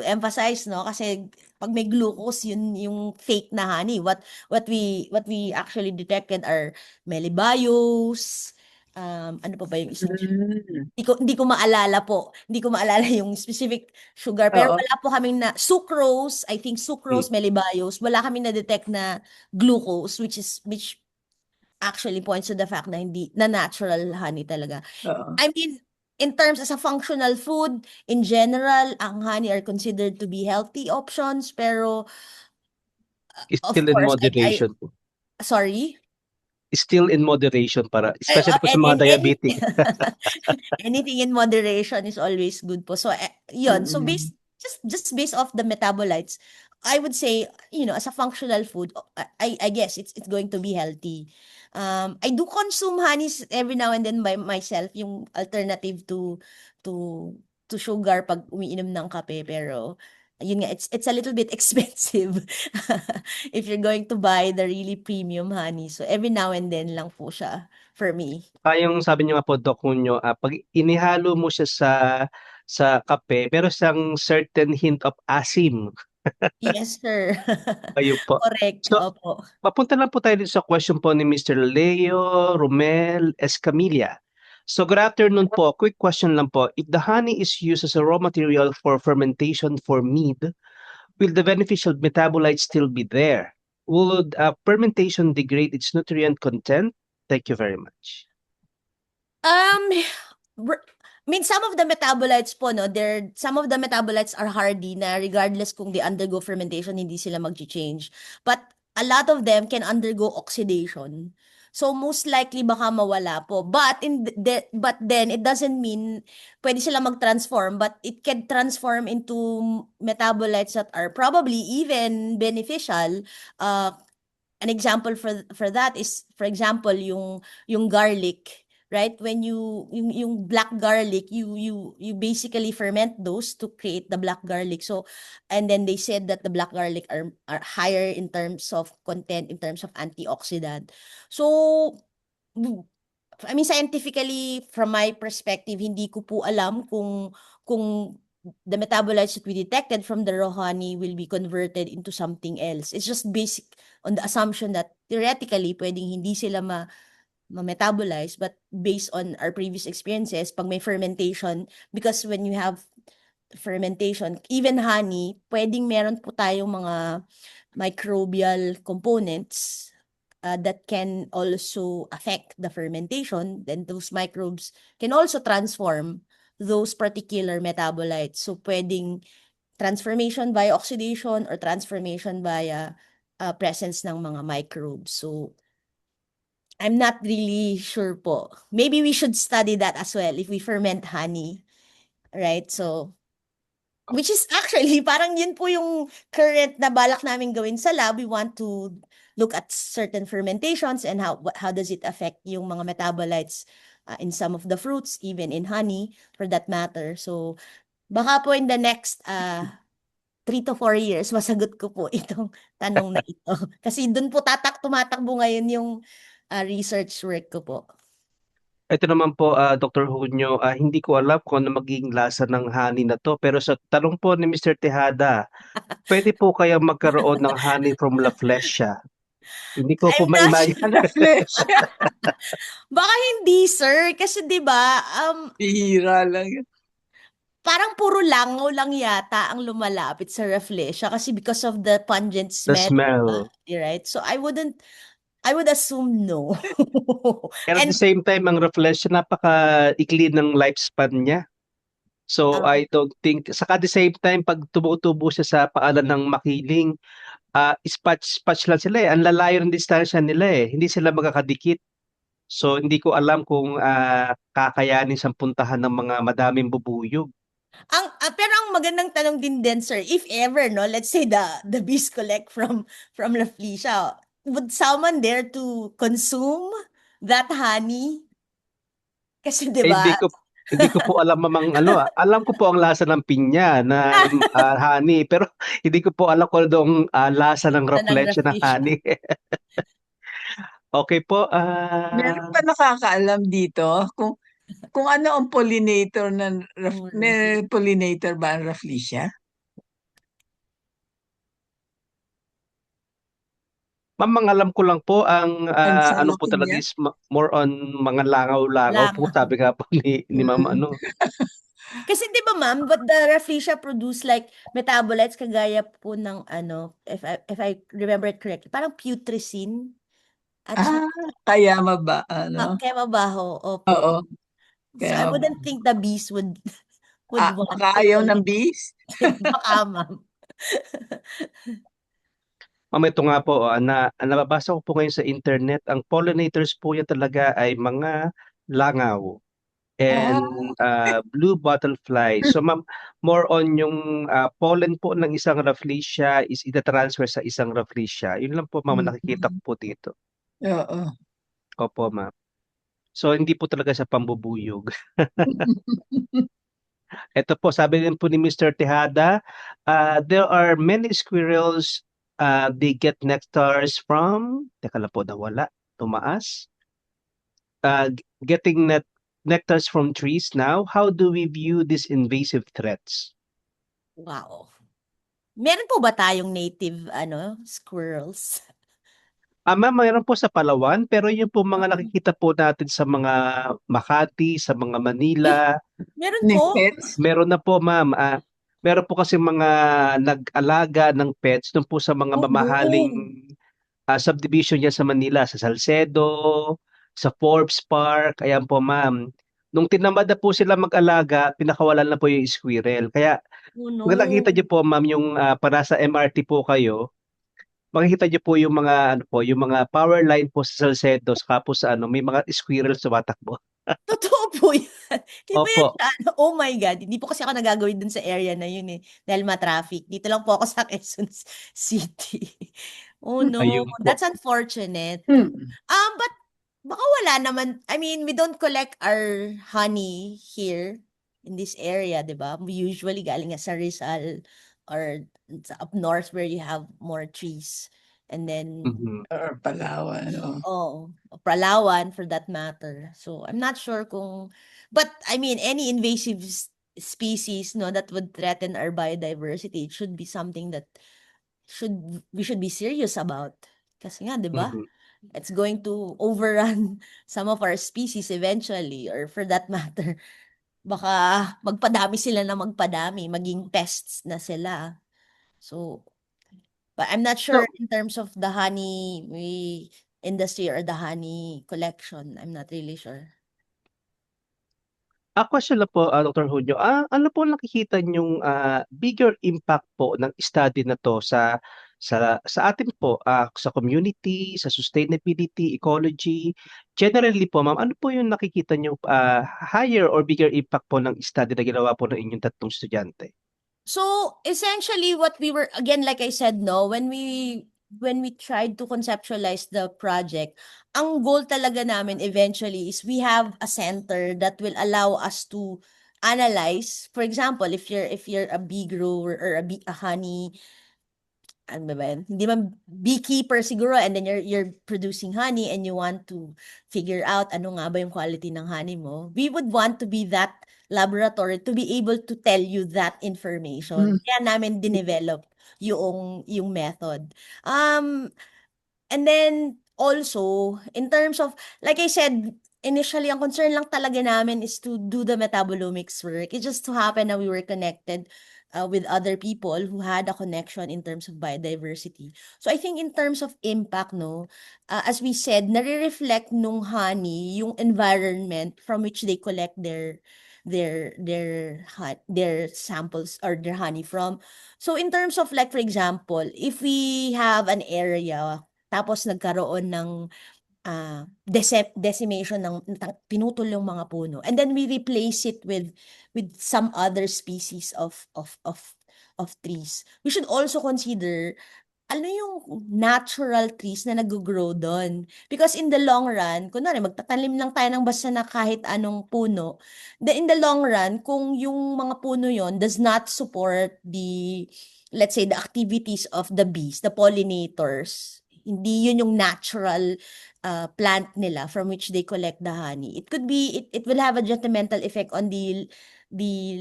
emphasize, no, kasi pag may glucose, yun yung fake na honey. What we actually detected are melibayos, ano pa ba yung isang hindi ko maalala po. Hindi ko maalala yung specific sugar, pero Oo. wala po kaming na sucrose, I think sucrose, melibayos, wala kaming na detect na glucose, which actually points to the fact na hindi na natural honey talaga. Oo. I mean, in terms as a functional food, in general, ang honey are considered to be healthy options, pero of Still in course, moderation po. sorry? Still in moderation especially po sa And mga diabetic. anything in moderation is always good po. So, yun. So, just based off the metabolites, I would say, as a functional food, I guess it's going to be healthy. I do consume honeys every now and then by myself, yung alternative to sugar pag umiinom ng kape, pero yun nga, it's a little bit expensive if you're going to buy the really premium honey. So every now and then lang po siya for me. Yung sabi niyo nga po, Doc Junio, pag inihalo mo siya sa kape, meron siyang certain hint of asim. Yes, sir. Ayun po. Correct. So, Opo. papunta lang po tayo dito sa question po ni Mr. Leo Romel Escamilla. So, good afternoon po. Quick question lang po. If the honey is used as a raw material for fermentation for mead, will the beneficial metabolites still be there? Would fermentation degrade its nutrient content? Thank you very much. I mean, some of the metabolites po, no, some of the metabolites are hardy na regardless kung they undergo fermentation, hindi sila mag-change. But a lot of them can undergo oxidation. So most likely baka mawala po. But then it doesn't mean pwede sila mag-transform, but it can transform into metabolites that are probably even beneficial. An example for that is, for example, yung garlic, right? When yung black garlic, you basically ferment those to create the black garlic. So, and then they said that the black garlic are higher in terms of content, in terms of antioxidant. So, I mean, scientifically, from my perspective, hindi ko po alam kung the metabolites that we detected from the raw honey will be converted into something else. It's just basic on the assumption that theoretically, pwedeng hindi sila ma-metabolize, but based on our previous experiences, pag may fermentation, because when you have fermentation, even honey, pwedeng meron po tayong mga microbial components that can also affect the fermentation. Then those microbes can also transform those particular metabolites. So pwedeng transformation via oxidation or transformation via presence ng mga microbes. So I'm not really sure po. Maybe we should study that as well if we ferment honey, right? So, which is actually, parang yun po yung current na balak namin gawin sa lab. We want to look at certain fermentations and how does it affect yung mga metabolites in some of the fruits, even in honey for that matter. So, baka po in the next 3 to 4 years, masagot ko po itong tanong na ito. Kasi dun po tumatakbo ngayon yung research work ko po. Ito naman po, Dr. Junio, hindi ko alam kung ano magiging lasa ng honey na to. Pero sa tanong po ni Mr. Tejada, pwede po kaya magkaroon ng honey from La Flecha? Hindi ko po I'm not ma-imagine. sure. La Flecha. Baka hindi, sir. Kasi 'di ba, Bihira lang yun. parang puro langaw lang yata ang lumalapit sa Rafflesia kasi because of the pungent The smell, smell. right? So I would assume no. And at And the same time, ang Rafflesia, napaka-ikli ng lifespan niya. So I don't think, saka at the same time, pag tumutubo siya sa paanan ng makiling, spatch lang sila eh. Ang lalayo ng distansya nila eh. Hindi sila magkakadikit. So hindi ko alam kung kakayanin siyang puntahan ng mga madaming bubuyog. pero ang magandang tanong din sir, if ever no, let's say the bees collect from Rafflesia, would someone dare to consume that honey? Kasi 'di Eh, ba? hindi ko po alam alam ko po ang lasa ng pinya na honey, pero hindi ko po alam kung anong lasa ng Rafflesia na Rafflesia. honey. Okay po. Meron pa nakakaalam dito kung ano ang pollinator ng may pollinator ba ang Rafflesia? Ma'am, ang alam ko lang po ang Ang ano po salaki talaga niya? is more on mga langaw-langaw po, Langaw. sabi nga po ni Ma'am Mm. ano. Kasi 'di ba ma'am, but the Rafflesia produce like metabolites kagaya po ng ano, if I remember it correctly, parang putrescine at Kaya ano? kaya mabaho, opo. Oo. So Kaya I wouldn't think the bees would want baka ayaw ng bees? Baka ma'am. Ma'am, ito nga po, nababasa ko po ngayon sa internet, ang pollinators po yan talaga ay mga langaw and blue butterfly. So ma'am, more on yung pollen po ng isang Rafflesia is ita-transfer sa isang Rafflesia. Yun lang po ma'am nakikita ko po dito. Oo. Opo ma'am. So hindi po talaga sa pambubuyog. Ito po, sabi din po ni Mr. Tejada, there are many squirrels, they get nectars from, teka lang po, nawala, tumaas. Getting nectars from trees now, how do we view these invasive threats? Wow. Meron po ba tayong native squirrels? Ma'am, mayroon po sa Palawan, pero yung po mga nakikita po natin sa mga Makati, sa mga Manila. Meron po? Meron na po, ma'am. Meron po kasi mga nag-alaga ng pets doon po sa mga mamahaling subdivision niya sa Manila, sa Salcedo, sa Forbes Park. Ayan po, ma'am. Nung tinamad na po sila mag-alaga, pinakawalan na po yung squirrel. Kaya, kung nakikita niyo po, ma'am, yung para sa MRT po kayo, makikita niyo po yung mga yung mga power line po sa Salcedo, saka po sa may mga squirrel tumatakbo. Totoo po yan. Di ba yan Opo. oh my God, hindi po kasi ako nagagawin dun sa area na yun eh. Dahil ma-traffic. Dito lang po ako sa Quezon City. Oh no, Ayun po. that's unfortunate. But baka wala naman. I mean, we don't collect our honey here in this area, di ba? We usually galing sa Rizal or up north where you have more trees. And then, or Palawan. Palawan for that matter. So, I'm not sure but I mean, any invasive species, no, that would threaten our biodiversity, it should be something that we should be serious about. Kasi nga, di ba? it's going to overrun some of our species eventually, or for that matter, baka magpadami sila na magpadami, maging pests na sila. So, but I'm not sure So, in terms of the honey industry or the honey collection. I'm not really sure. question lang po, Dr. Junio. Ano po nakikita niyong bigger impact po ng study na to sa atin po, sa community, sa sustainability, ecology? Generally po, ma'am, ano po yung nakikita niyong higher or bigger impact po ng study na ginawa po ng inyong tatlong estudyante? So essentially what we were, again, like I said, no, when we tried to conceptualize the project, ang goal talaga namin eventually is we have a center that will allow us to analyze. For example, if you're a bee grower or a honey, ano ba yun? Hindi man beekeeper siguro, and then you're producing honey and you want to figure out ano nga ba yung quality ng honey mo. We would want to be that laboratory to be able to tell you that information. Kaya namin dinevelop yung method. And then also, in terms of, like I said, initially, ang concern lang talaga namin is to do the metabolomics work. It just so happened that we were connected with other people who had a connection in terms of biodiversity. So I think in terms of impact, no, as we said, nare-reflect nung honey yung environment from which they collect their samples or their honey from. So in terms of, like, for example, if we have an area tapos nagkaroon ng decimation pinutol yung mga puno, and then we replace it with some other species of trees. We should also consider ano yung natural trees na nag-grow doon. Because in the long run, kunwari magtatanim lang tayo ng basta na kahit anong puno, then in the long run, kung yung mga puno yon does not support the, let's say, the activities of the bees, the pollinators, hindi yun yung natural plant nila from which they collect the honey. It could be, it will have a detrimental effect on the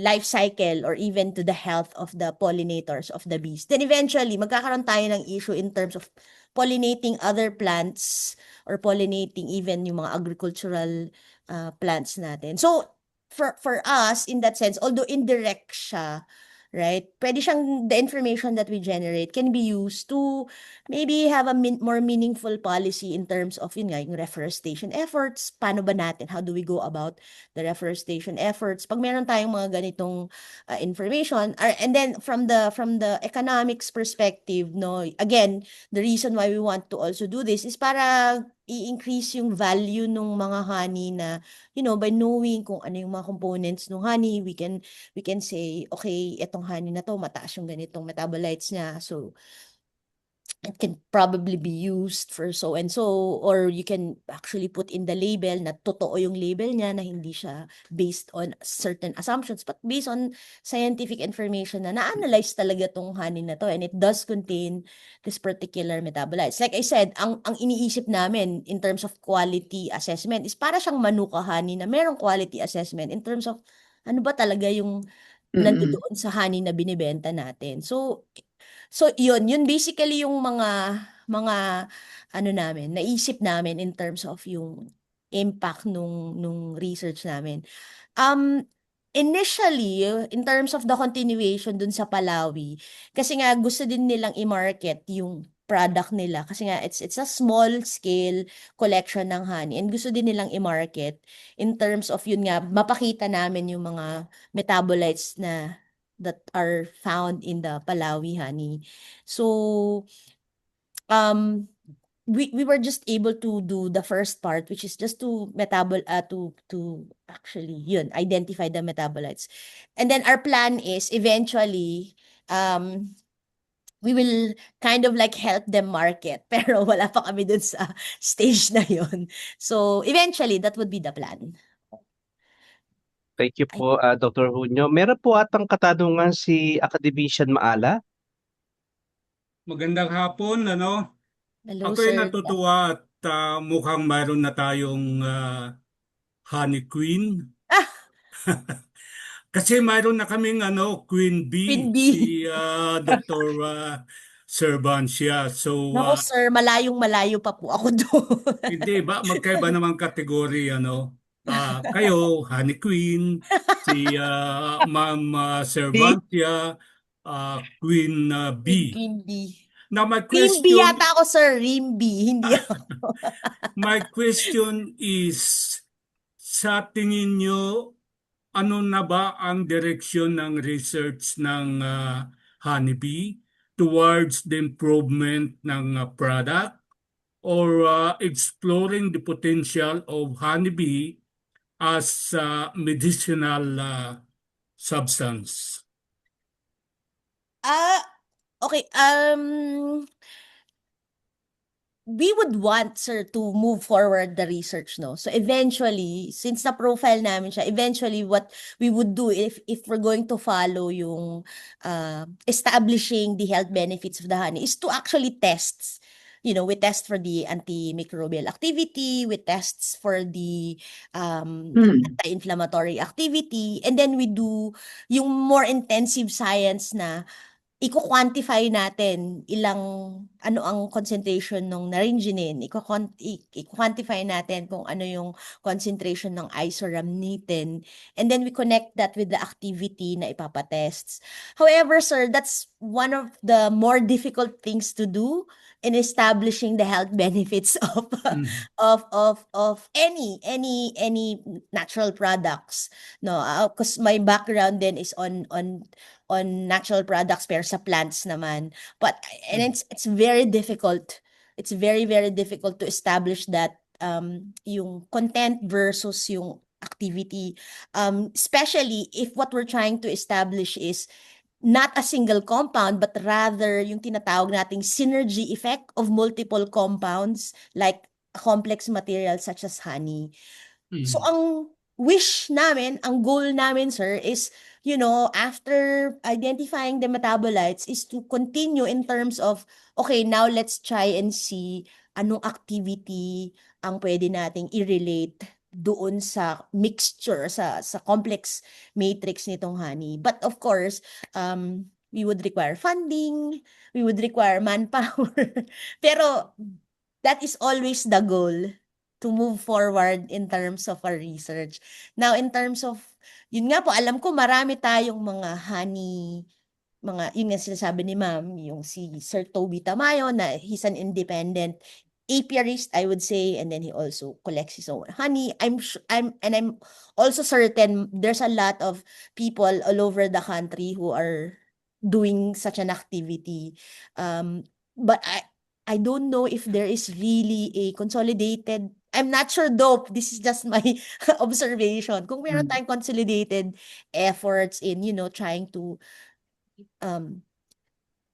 life cycle or even to the health of the pollinators of the bees. Then eventually, magkakaroon tayo ng issue in terms of pollinating other plants or pollinating even yung mga agricultural plants natin. So, for us, in that sense, although indirect siya, right? Pwede siyang, the information that we generate can be used to maybe have a more meaningful policy in terms of yun nga, yung reforestation efforts. Paano ba natin? How do we go about the reforestation efforts? Pag meron tayong mga ganitong information, and then from the economics perspective, no, again, the reason why we want to also do this is para i-increase yung value ng mga honey na, by knowing kung ano yung mga components ng honey, we can say, okay, etong honey na to, mataas yung ganitong metabolites niya. So, it can probably be used for so and so, or you can actually put in the label na totoo yung label niya, na hindi siya based on certain assumptions, but based on scientific information na na-analyze talaga tong honey na to, and it does contain this particular metabolites. Like I said, ang iniisip namin in terms of quality assessment is para siyang Manuka honey na merong quality assessment in terms of ano ba talaga yung nandoon sa honey na binibenta natin. So yun basically yung mga ano namin, naisip namin in terms of yung impact nung research namin. Initially, in terms of the continuation dun sa Palawi, kasi nga gusto din nilang i-market yung product nila kasi nga it's a small scale collection ng honey, and gusto din nilang i-market in terms of yun nga, mapakita namin yung mga metabolites that are found in the Palawi honey. So, we were just able to do the first part, which is just to actually identify the metabolites. And then our plan is eventually, we will kind of like help them market, pero wala pa kami dun sa stage na yon. So eventually, that would be the plan. Thank you po, Dr. Junio. Meron po atang katanungan si Academician Maala. Magandang hapon, ano? Hello, Ako'y sir. natutuwa at mukhang mayroon na tayong honey queen. Kasi mayroon na kaming Queen Bee, Queen Bee. si Dr. Cervancia. So, Nako sir, malayong-malayo pa po ako doon. hindi ba magkaiba naman kategory ano? Kayo, Honey Queen, si Ma'am Cervancia, Queen B. Queen B. Now my Rimby question, yata ako sir, Rimby, hindi ako. my question is, sa tingin nyo, ano na ba ang direksyon ng research ng Honeybee towards the improvement ng product or exploring the potential of honeybee as medicinal substance? Okay, we would want, sir, to move forward the research, no? So eventually, since na-profile namin siya, eventually what we would do if we're going to follow yung establishing the health benefits of the honey is to actually test. You know, we test for the antimicrobial activity, we test for the anti-inflammatory activity, and then we do yung more intensive science na iko-quantify natin ano ang concentration ng naringenin, iko-quantify natin kung ano yung concentration ng isoramnitin, and then we connect that with the activity na ipapatests. However, sir, that's one of the more difficult things to do in establishing the health benefits of any natural products, no? Because my background then is on natural products pero sa plants naman. But and it's very difficult. It's very difficult to establish that yung content versus yung activity, especially if what we're trying to establish is not a single compound but rather yung tinatawag nating synergy effect of multiple compounds like a complex material such as honey. So ang wish namin, ang goal namin, sir, is, you know, after identifying the metabolites is to continue in terms of, okay, now let's try and see anong activity ang pwede nating i-relate doon sa mixture, sa complex matrix nitong honey. But of course, we would require funding, we would require manpower. Pero that is always the goal, to move forward in terms of our research. Now, in terms of, yun nga po, alam ko marami tayong mga honey, yun nga sinasabi ni ma'am, yung si Sir Toby Tamayo na he's an independent apiarist, I would say, and then he also collects his own honey. I'm also certain there's a lot of people all over the country who are doing such an activity. But I don't know if there is really a consolidated, I'm not sure though, this is just my observation. Kung meron tayong consolidated efforts in, you know, trying to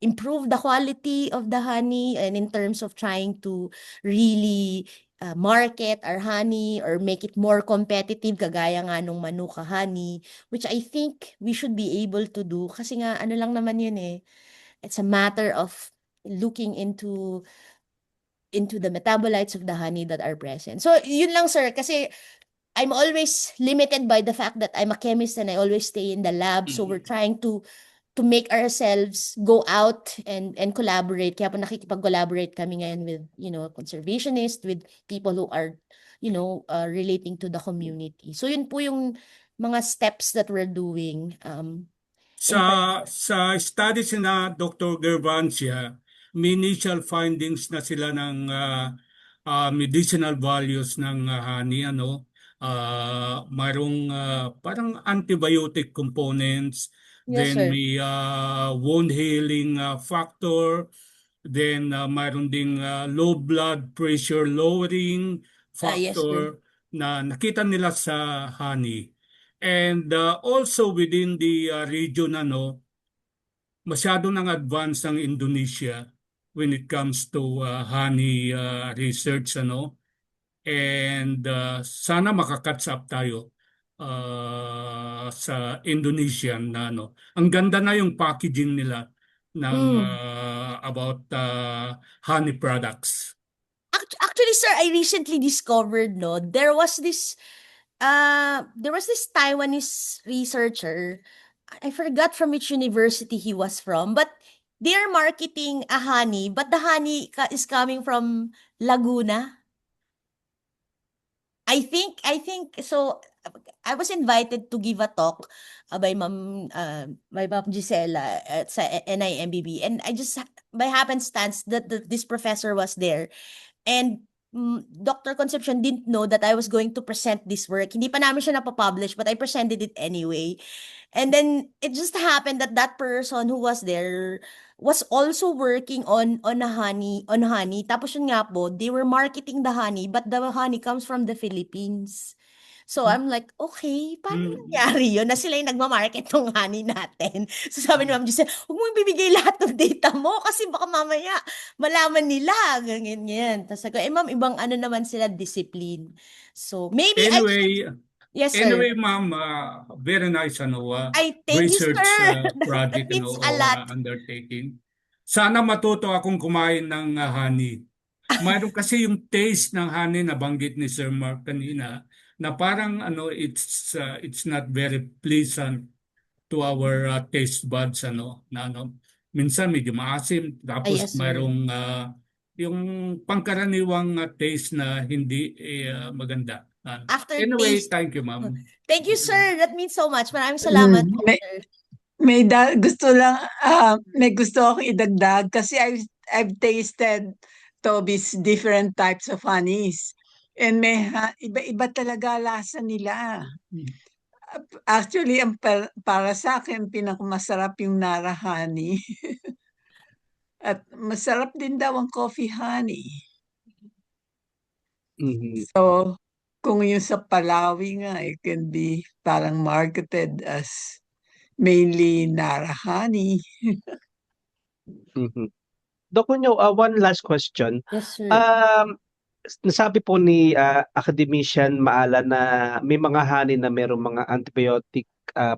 improve the quality of the honey and in terms of trying to really market our honey or make it more competitive kagaya nga nung Manuka honey, which I think we should be able to do kasi nga ano lang naman yun eh. It's a matter of looking into the metabolites of the honey that are present. So yun lang sir, kasi I'm always limited by the fact that I'm a chemist and I always stay in the lab. So we're trying to make ourselves go out and collaborate. Kaya po nakikipag-collaborate kami ngayon with, you know, conservationists, with people who are, you know, relating to the community. So yun po yung mga steps that we're doing. Sa studies na Dr. Gervancia, may initial findings na sila ng medicinal values ng honey, ano? Mayroong parang antibiotic components, Yes, then sir. may wound healing factor, then mayroon ding low blood pressure lowering factor na nakita nila sa honey. And also within the region, ano, masyado nang advanced ang Indonesia when it comes to honey research, ano. And sana makakatch up tayo sa Indonesian na ano. Ang ganda na yung packaging nila ng about honey products. Actually, sir, I recently discovered, no, there was this Taiwanese researcher. I forgot from which university he was from, but they're marketing a honey, but the honey is coming from Laguna. I think so. I was invited to give a talk by Ma'am Gisela at sa NIMBB, and I just by happenstance that this professor was there, and Dr. Concepcion didn't know that I was going to present this work. Hindi pa namin siya napapublish, but I presented it anyway. And then it just happened that that person who was there was also working on honey. Tapos yun nga po, they were marketing the honey, but the honey comes from the Philippines. So I'm like, okay, paano nangyari yun na sila yung nagmamarket ng honey natin? So sabi ni Ma'am Giselle, huwag mo ibibigay lahat ng data mo kasi baka mamaya malaman nila, ganyan. Tapos ako, ma'am, ibang ano naman sila, discipline. So maybe Anyway, yes, sir. anyway, ma'am, very nice Thank you, research sir. project That means a lot. undertaking. Sana matuto akong kumain ng honey. Mayroon kasi yung taste ng honey na banggit ni Sir Mark kanina na parang it's not very pleasant to our taste buds minsan medyo maasim tapos yes, sir. mayroong yung pangkaraniwang taste na hindi maganda. Anyway, Aftertaste. thank you, ma'am. Thank you, sir. That means so much. Maraming salamat po, sir. May gusto akong idagdag kasi I've tasted Toby's different types of honeys. And iba-iba talaga lasa nila. Actually, para sa akin, pinakamasarap yung Nara honey. At masarap din daw ang coffee honey. So, kung yung sa Palawi nga, it can be parang marketed as mainly Nara honey. Doc Nyo, one last question. Yes, sir. Nasabi po ni academician Maala na may mga honey na mayroong mga antibiotic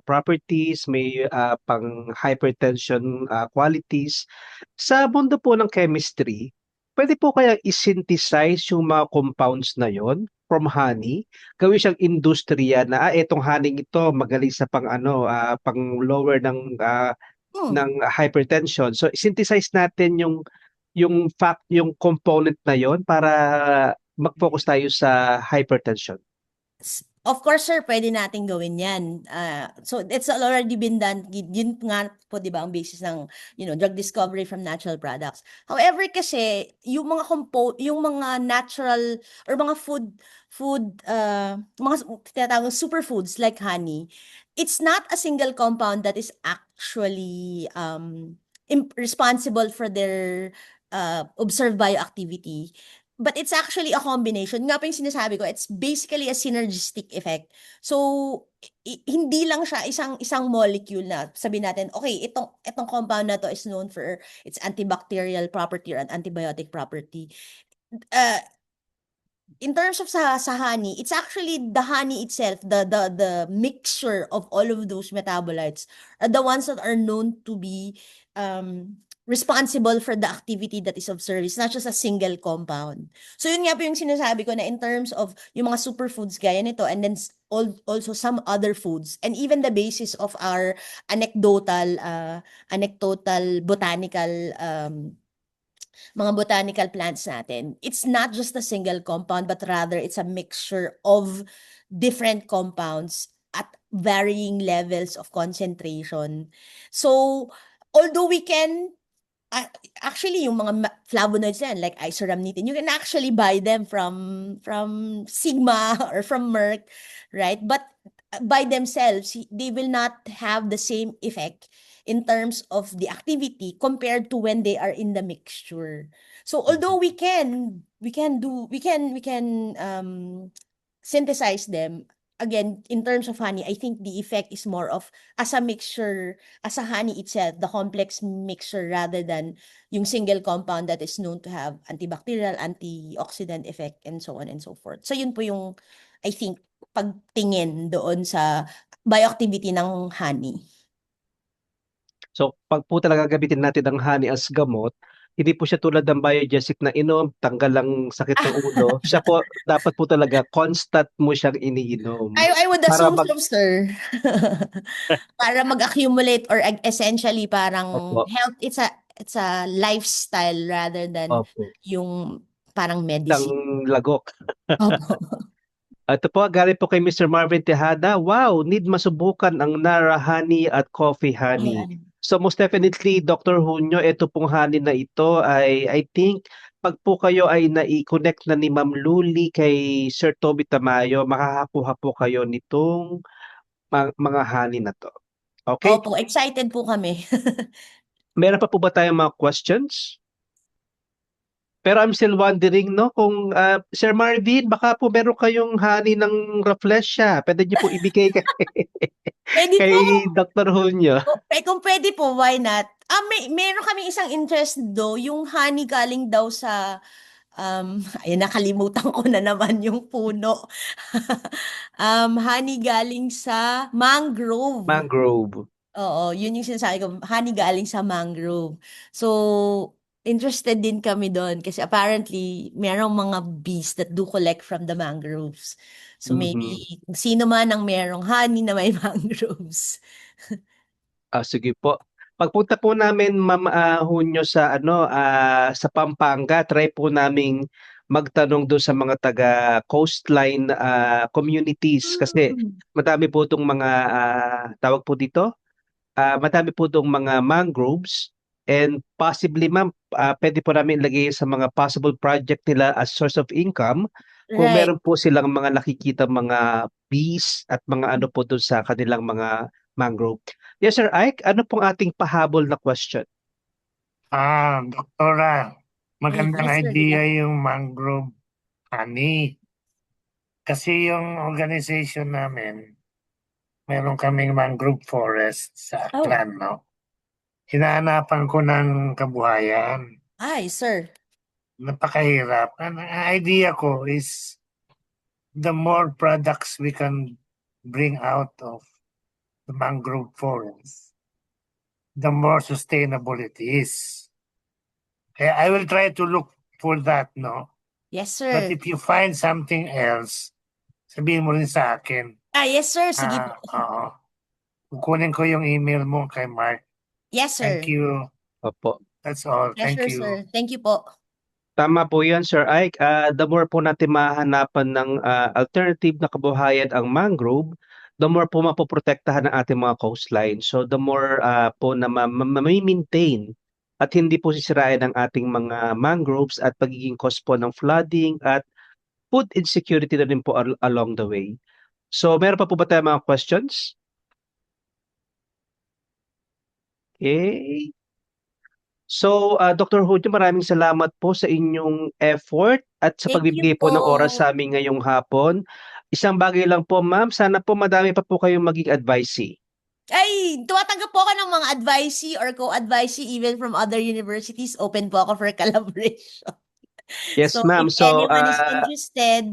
properties, may pang hypertension qualities. Sa mundo po ng chemistry, pwede po kaya i-synthesize yung mga compounds na yon from honey, gawin siyang industriya na etong honey ito magaling sa pang lower ng hypertension. So synthesize natin yung component na yon para mag-focus tayo sa hypertension. Of course, sir, pwede natin gawin yan. So it's already been done. Yun nga po, di ba, ang basis ng drug discovery from natural products. However, kasi yung mga natural or mga mga tinatawag superfoods like honey, it's not a single compound that is actually responsible for their observed bioactivity. But it's actually a combination. Nga po yung sinasabi ko, it's basically a synergistic effect. So, hindi lang siya isang molecule na sabihin natin, okay, itong compound na to is known for its antibacterial property or an antibiotic property. In terms of sa honey, it's actually the honey itself, the mixture of all of those metabolites are the ones that are known to be responsible for the activity that is observed. It's not just a single compound. So yun nga po yung sinasabi ko na in terms of yung mga superfoods gaya nito and then also some other foods and even the basis of our anecdotal botanical mga botanical plants natin. It's not just a single compound but rather it's a mixture of different compounds at varying levels of concentration. So although we can actually yung mga flavonoids yan like isoramnitin, you can actually buy them from Sigma or from Merck, right? But by themselves, they will not have the same effect in terms of the activity compared to when they are in the mixture. So although we can synthesize them, again, in terms of honey, I think the effect is more of as a mixture, as a honey itself, the complex mixture rather than yung single compound that is known to have antibacterial, antioxidant effect, and so on and so forth. So yun po yung, I think, pagtingin doon sa bioactivity ng honey. So pag po talaga gamitin natin ang honey as gamot, hindi po siya tulad ng biogesic na inom, tanggal lang sakit ng ulo. Siya po, dapat po talaga constant mo siyang iniinom. I would assume so, sir. Para mag-accumulate or essentially parang health, it's lifestyle rather than Opo. yung parang Isang medicine. lagok. Opo. Ito po, galing po kay Mr. Marvin Tejada. Wow, need masubukan ang Nara honey at coffee honey. Ayan. So most definitely, Dr. Junio, ito pong honey na ito ay, I think, pag po kayo ay nai-connect na ni Ma'am Luli kay Sir Toby Tamayo, makakakuha po kayo nitong mga honey na to. Okay? Opo, excited po kami. Meron pa po ba tayong mga questions? Pero I'm still wondering, no, kung Sir Marvin, baka po meron kayong honey ng Rafflesia. Pwede niyo po ibigay Pwede kay po. Dr. Junio. Kung pwede po, why not? Meron kami isang interest yung honey galing daw sa ayun, nakalimutan ko na naman yung puno. Honey galing sa mangrove. Mangrove. Oo, yun yung sinasabi ko, honey galing sa mangrove. So, interested din kami doon kasi apparently merong mga bees that do collect from the mangroves. So maybe sino man ang merong honey na may mangroves. Sige po. Pagpunta po namin, Ma'am Junio, sa sa Pampanga, try po naming magtanong doon sa mga taga coastline communities kasi madami po itong mga tawag po dito, madami po itong mga mangroves and possibly, ma'am, pwede po namin ilagay sa mga possible project nila as source of income kung Right. meron po silang mga nakikita mga bees at mga ano po doon sa kanilang mga mangrove. Yes, Sir Ike, ano pong ating pahabol na question? Doktora, magandang Yes, sir. idea yung mangrove honey. Kasi yung organization namin, meron kaming mangrove forest sa Aklan, no? Hinahanapan ko ng kabuhayan. Ay, sir. Napakahirap. Ang idea ko is the more products we can bring out of the mangrove forest, the more sustainable it is. I will try to look for that, no? Yes, But sir. if you find something else, sabihin mo rin sa akin. Yes, sir. Sige po. Oo. Kukunin ko yung email mo kay Mark. Yes, sir. Thank you. Opo. That's all. Thank Pleasure, you. sir. Thank you po. Tama po yan, Sir Ike. The more po natin mahanapan ng alternative na kabuhayan ang mangrove, the more po mapoprotektahan ang ating mga coastline. So the more po na ma-maintain at hindi po sisirain ang ating mga mangroves at pagiging cause po ng flooding at food insecurity na rin po along the way. So meron pa po ba tayong mga questions? Okay. So, Dr. Junio, maraming salamat po sa inyong effort at sa Thank pagbibigay you po ng oras po. sa amin ngayong hapon. Isang bagay lang po, ma'am, sana po madami pa po kayong maging advisee. Ay, tumatanggap po ako ng mga advisee or co-advisee even from other universities. Open po ako for collaboration. Yes, So, ma'am. if So, anyone is interested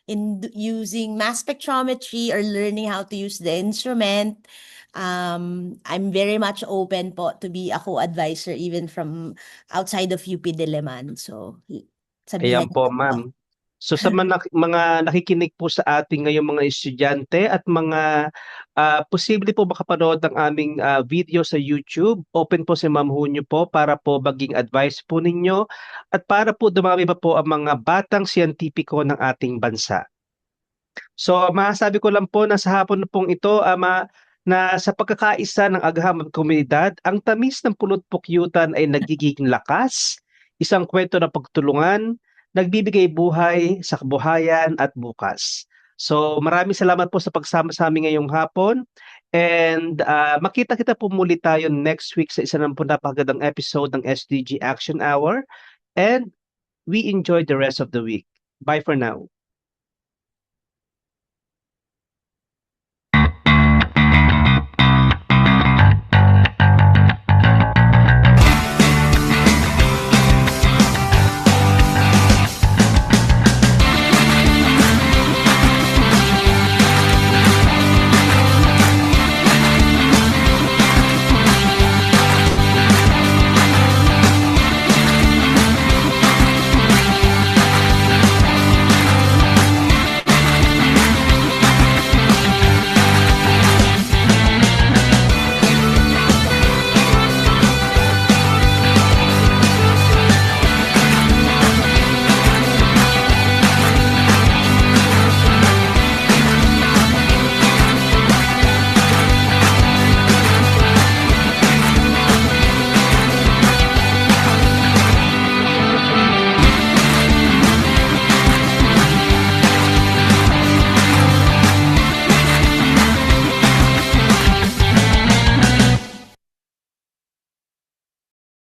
in using mass spectrometry or learning how to use the instrument, I'm very much open po to be a co-advisor even from outside of UP Diliman. So, sabihan ayan po, niyo po. ma'am. So sa mga nakikinig po sa ating ngayong mga estudyante at mga posible po makapanood ng aming video sa YouTube, open po si Ma'am Junio po para po maging advice po ninyo at para po dumami pa po ang mga batang siyentipiko ng ating bansa. So masasabi ko lang po na sa hapon na pong ito, na sa pagkakaisa ng agham at komunidad, ang tamis ng pulot-pukyutan ay nagiging lakas, isang kwento ng pagtulungan, nagbibigay buhay sa kabuhayan at bukas. So maraming salamat po sa pagsama sa amin ngayong hapon and makita-kita po muli tayo next week sa isa ng napakagandang episode ng SDG Action Hour and we enjoy the rest of the week. Bye for now.